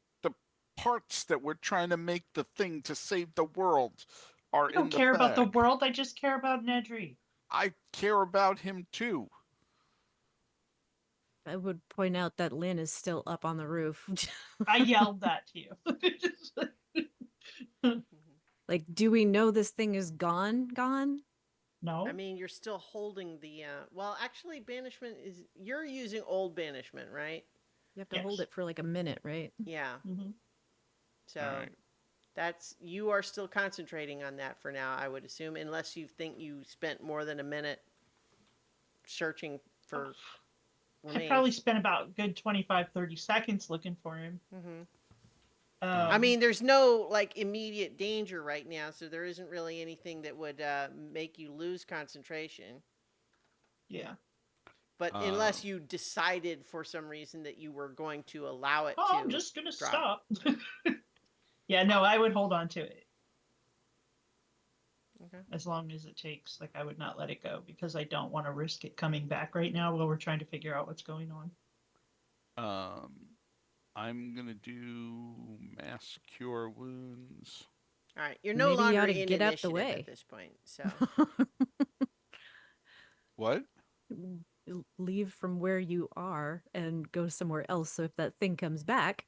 parts that we're trying to make the thing to save the world are I don't in the care about the bag. world. I just care about Nedry. I care about him too. I would point out that Lynn is still up on the roof. I yelled that to you. Like, do we know this thing is gone? No. I mean, you're still holding the. Well, actually, banishment is. You're using old banishment, right? You have to hold it for like a minute, right? Yeah. Mm-hmm. So Alright. that's you are still concentrating on that for now, I would assume, unless you think you spent more than a minute searching for remains. I probably spent about a good 25, 30 seconds looking for him. Mm-hmm. I I mean, there's no like immediate danger right now, so there isn't really anything that would make you lose concentration. yeah. But unless you decided for some reason that you were going to allow it Oh, to I'm just gonna drop. stop. Yeah, no, I would hold on to it Okay. as long as it takes. Like, I would not let it go because I don't want to risk it coming back right now while we're trying to figure out what's going on. I'm gonna do mass cure wounds. All right. You're no Maybe you longer ought to in get out the initiative at way. this point, so. What? Leave from where you are and go somewhere else. So if that thing comes back.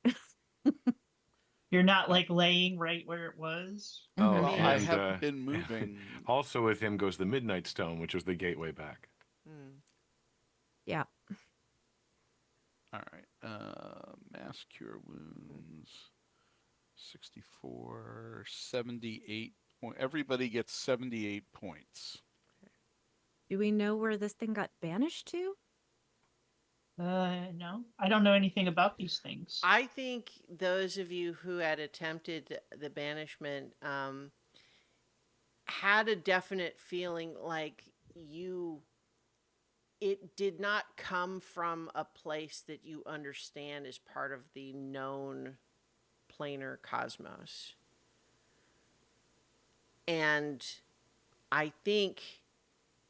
You're not like laying right where it was. Oh, Well, mean- I and have been moving. also with him goes the Midnight Stone, which was the gateway back. Hmm. Yeah. All right. Mass cure wounds. 64, 78. Everybody gets 78 points. Do we know where this thing got banished to? No, I don't know anything about these things. I think those of you who had attempted the banishment had a definite feeling like it did not come from a place that you understand as part of the known planar cosmos. And I think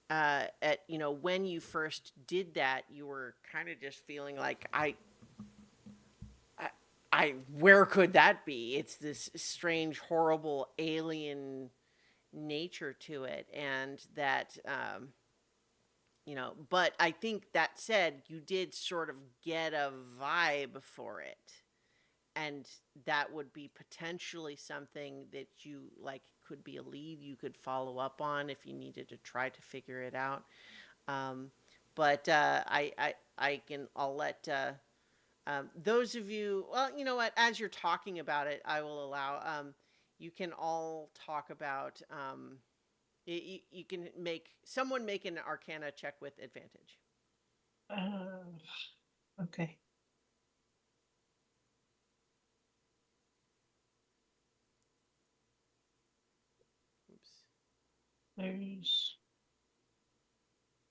when you first did that, you were kind of just feeling like where could that be? It's this strange, horrible alien nature to it, and that but I think that said, you did sort of get a vibe for it, and that would be potentially something that you like could be a lead you could follow up on if you needed to try to figure it out. But I'll let those of you, well, you know what, as you're talking about it, I will allow, you can all talk about, you can make an Arcana check with advantage. Okay. Oops. There's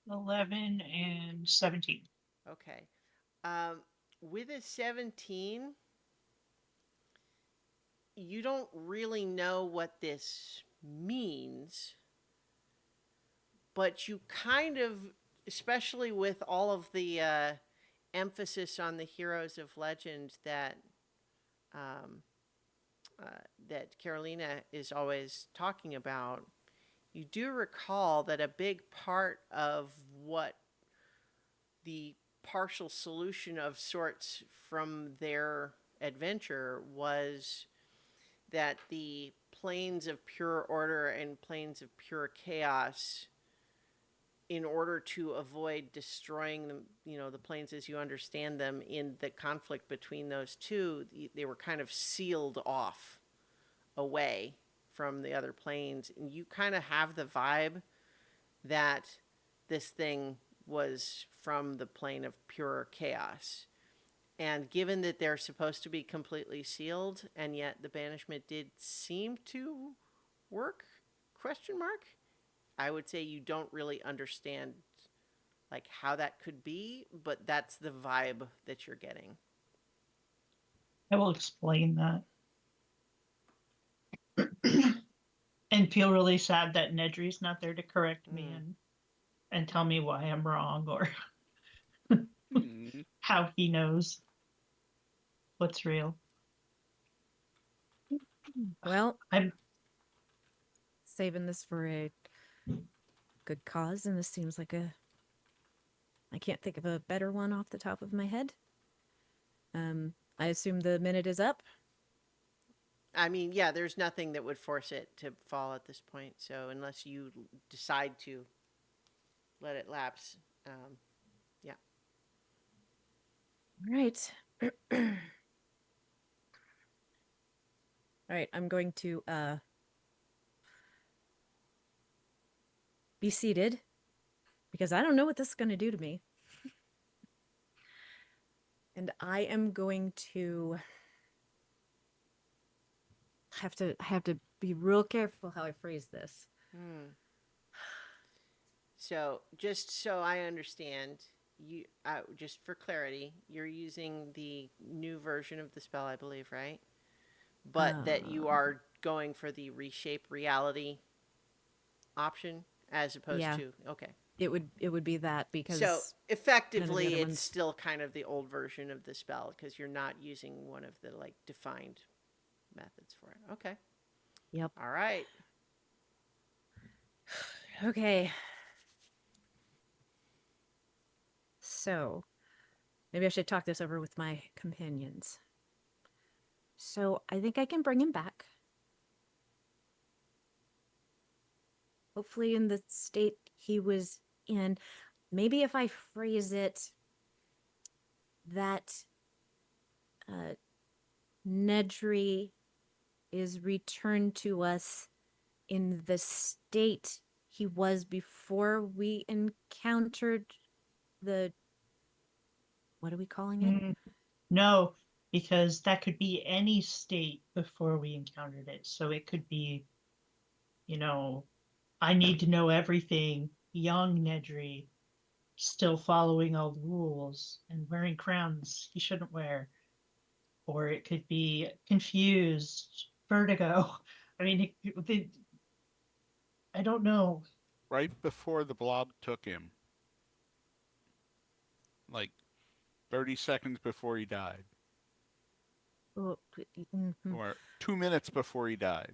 11 and 17. Okay. With a 17, you don't really know what this means, but you kind of, especially with all of the emphasis on the heroes of legend um, that Carolina is always talking about, you do recall that a big part of what the partial solution of sorts from their adventure was that the planes of pure order and planes of pure chaos, in order to avoid destroying them, the planes as you understand them in the conflict between those two, they were kind of sealed off away from the other planes. And you kind of have the vibe that this thing was from the plane of pure chaos. And given that they're supposed to be completely sealed, and yet the banishment did seem to work, question mark, I would say you don't really understand like how that could be, but that's the vibe that you're getting. I will explain that. And feel really sad that Nedry's not there to correct me and tell me why I'm wrong or how he knows what's real. Well, I'm saving this for a good cause, and this seems like I can't think of a better one off the top of my head. I assume the minute is up. I mean, yeah, there's nothing that would force it to fall at this point. So unless you decide to let it lapse, yeah. All right. All right, I'm going to be seated because I don't know what this is going to do to me. And I am going to have to be real careful how I phrase this. So just so I understand, you just for clarity, you're using the new version of the spell, I believe, right? But that you Uh, are going for the reshape reality option as opposed yeah, to okay. it would be that So because none of the effectively, other it's ones. still kind of the old version of the spell because you're not using one of the like defined methods for it. Okay. Yep. All right. Okay. So maybe I should talk this over with my companions. So I think I can bring him back. Hopefully in the state he was in. Maybe if I phrase it that Nedry is returned to us in the state he was before we encountered the, what are we calling it? Mm, no, because that could be any state before we encountered it. So it could be, you know, I need to know everything, young Nedry, still following all the rules and wearing crowns he shouldn't wear. Or it could be confused, vertigo. I mean, I don't know. Right before the blob took him, like 30 seconds before he died, Oh, mhm. or 2 minutes before he died.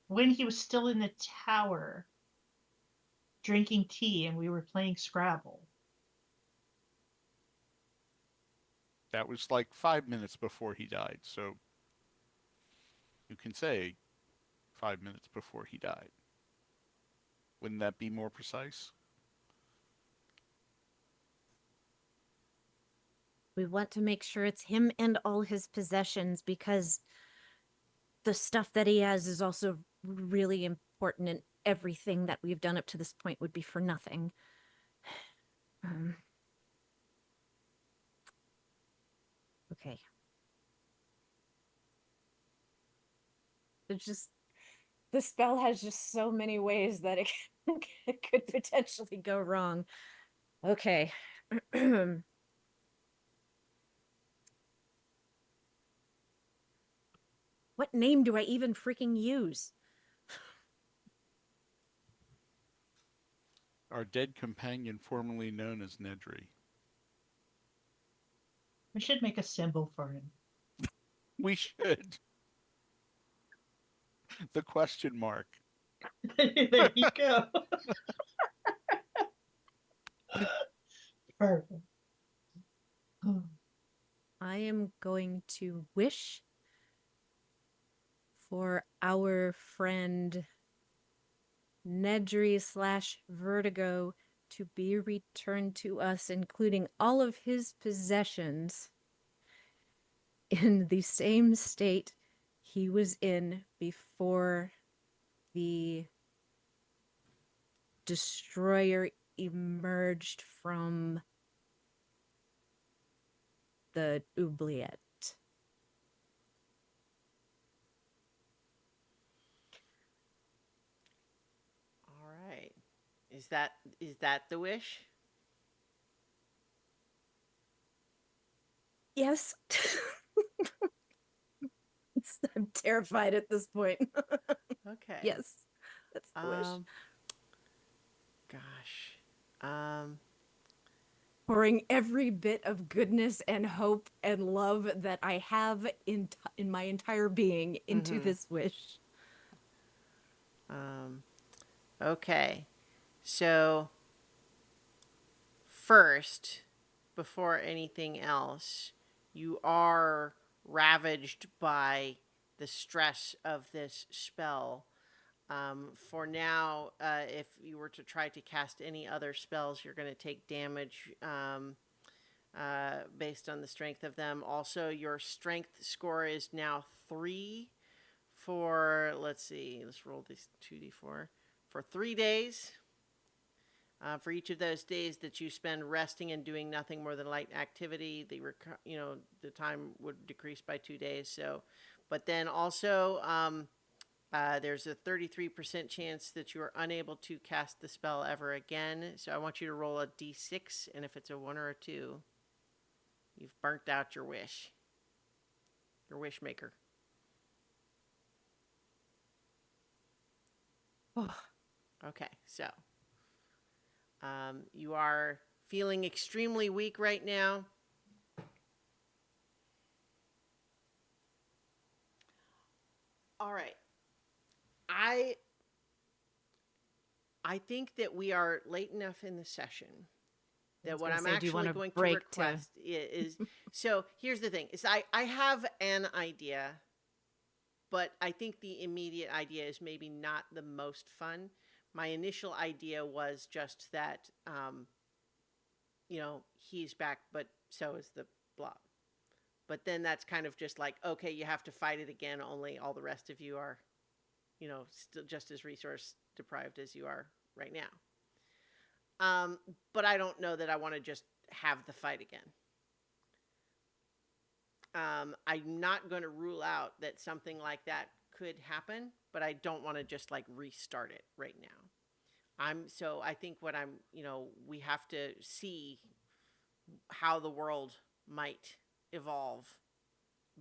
When he was still in the tower drinking tea and we were playing Scrabble. That was like 5 minutes before he died. So you can say 5 minutes before he died. Wouldn't that be more precise? We want to make sure it's him and all his possessions because the stuff that he has is also really important, and everything that we've done up to this point would be for nothing. Um, okay. It's just, the spell has just so many ways that it could potentially go wrong. Okay. What name do I even freaking use? Our dead companion, formerly known as Nedry. We should make a symbol for him. We should. The question mark. There you go. Perfect. I am going to wish for our friend Nedry slash Vertigo to be returned to us, including all of his possessions, in the same state he was in before the destroyer emerged from the oubliette. All right. Is that the wish? Yes. I'm terrified at this point. Okay. Yes, that's the wish. Um. Gosh. Um. Pouring every bit of goodness and hope and love that I have in my entire being into Mhm. this wish. Um. Okay. So first, before anything else, you are ravaged by the stress of this spell. For now, if you were to try to cast any other spells, you're going to take damage based on the strength of them. Also, your strength score is now 3 for, let's see, let's roll this 2d4. For 3 days. For each of those days that you spend resting and doing nothing more than light activity, the time would decrease by 2 days. So, but then also, There's a 33% chance that you are unable to cast the spell ever again. So I want you to roll a d6, and if it's a 1 or a 2, you've burnt out your wish. Your wish maker. Okay, so you are feeling extremely weak right now. All right. I think that we are late enough in the session I that was what gonna I'm say, do you actually want a going to break to- request is so here's the thing is I have an idea, but I think the immediate idea is maybe not the most fun. My initial idea was just that he's back, but so is the Blob. But then that's kind of just like, okay, you have to fight it again, only all the rest of you are, still just as resource deprived as you are right now. But I don't know that I want to just have the fight again. I'm not going to rule out that something like that could happen, but I don't want to just like restart it right now. I think we have to see how the world might evolve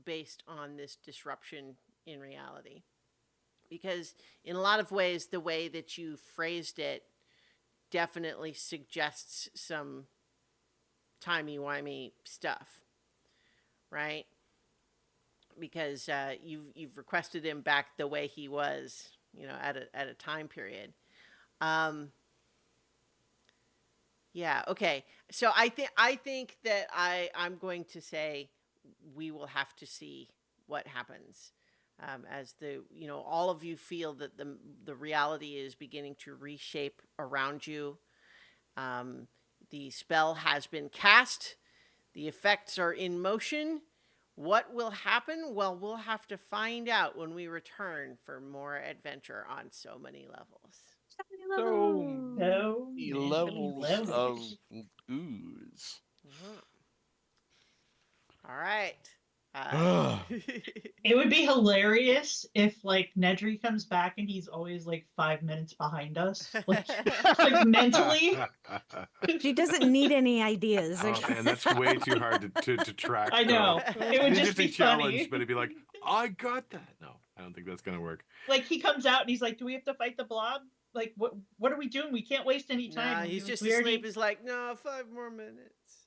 based on this disruption in reality. Because in a lot of ways, the way that you phrased it definitely suggests some timey-wimey stuff, right? Because you've requested him back the way he was, at a time period. Yeah. Okay. So I think that I'm going to say we will have to see what happens. As all of you feel that the reality is beginning to reshape around you. The spell has been cast. The effects are in motion. What will happen? Well, we'll have to find out when we return for more adventure on So Many Levels. So So many many levels of levels. ooze. All right. Ugh. It would be hilarious if like Nedry comes back and he's always like 5 minutes behind us, like mentally. She doesn't need any ideas. Oh man, that's way too hard to track. I know. Though. It would An just be interesting challenge, funny. but it'd be like, I got that. No, I don't think that's gonna work. Like he comes out and he's like, "Do we have to fight the Blob? Like what are we doing? We can't waste any time." Nah, And he's just we already asleep. He's like, no, 5 more minutes.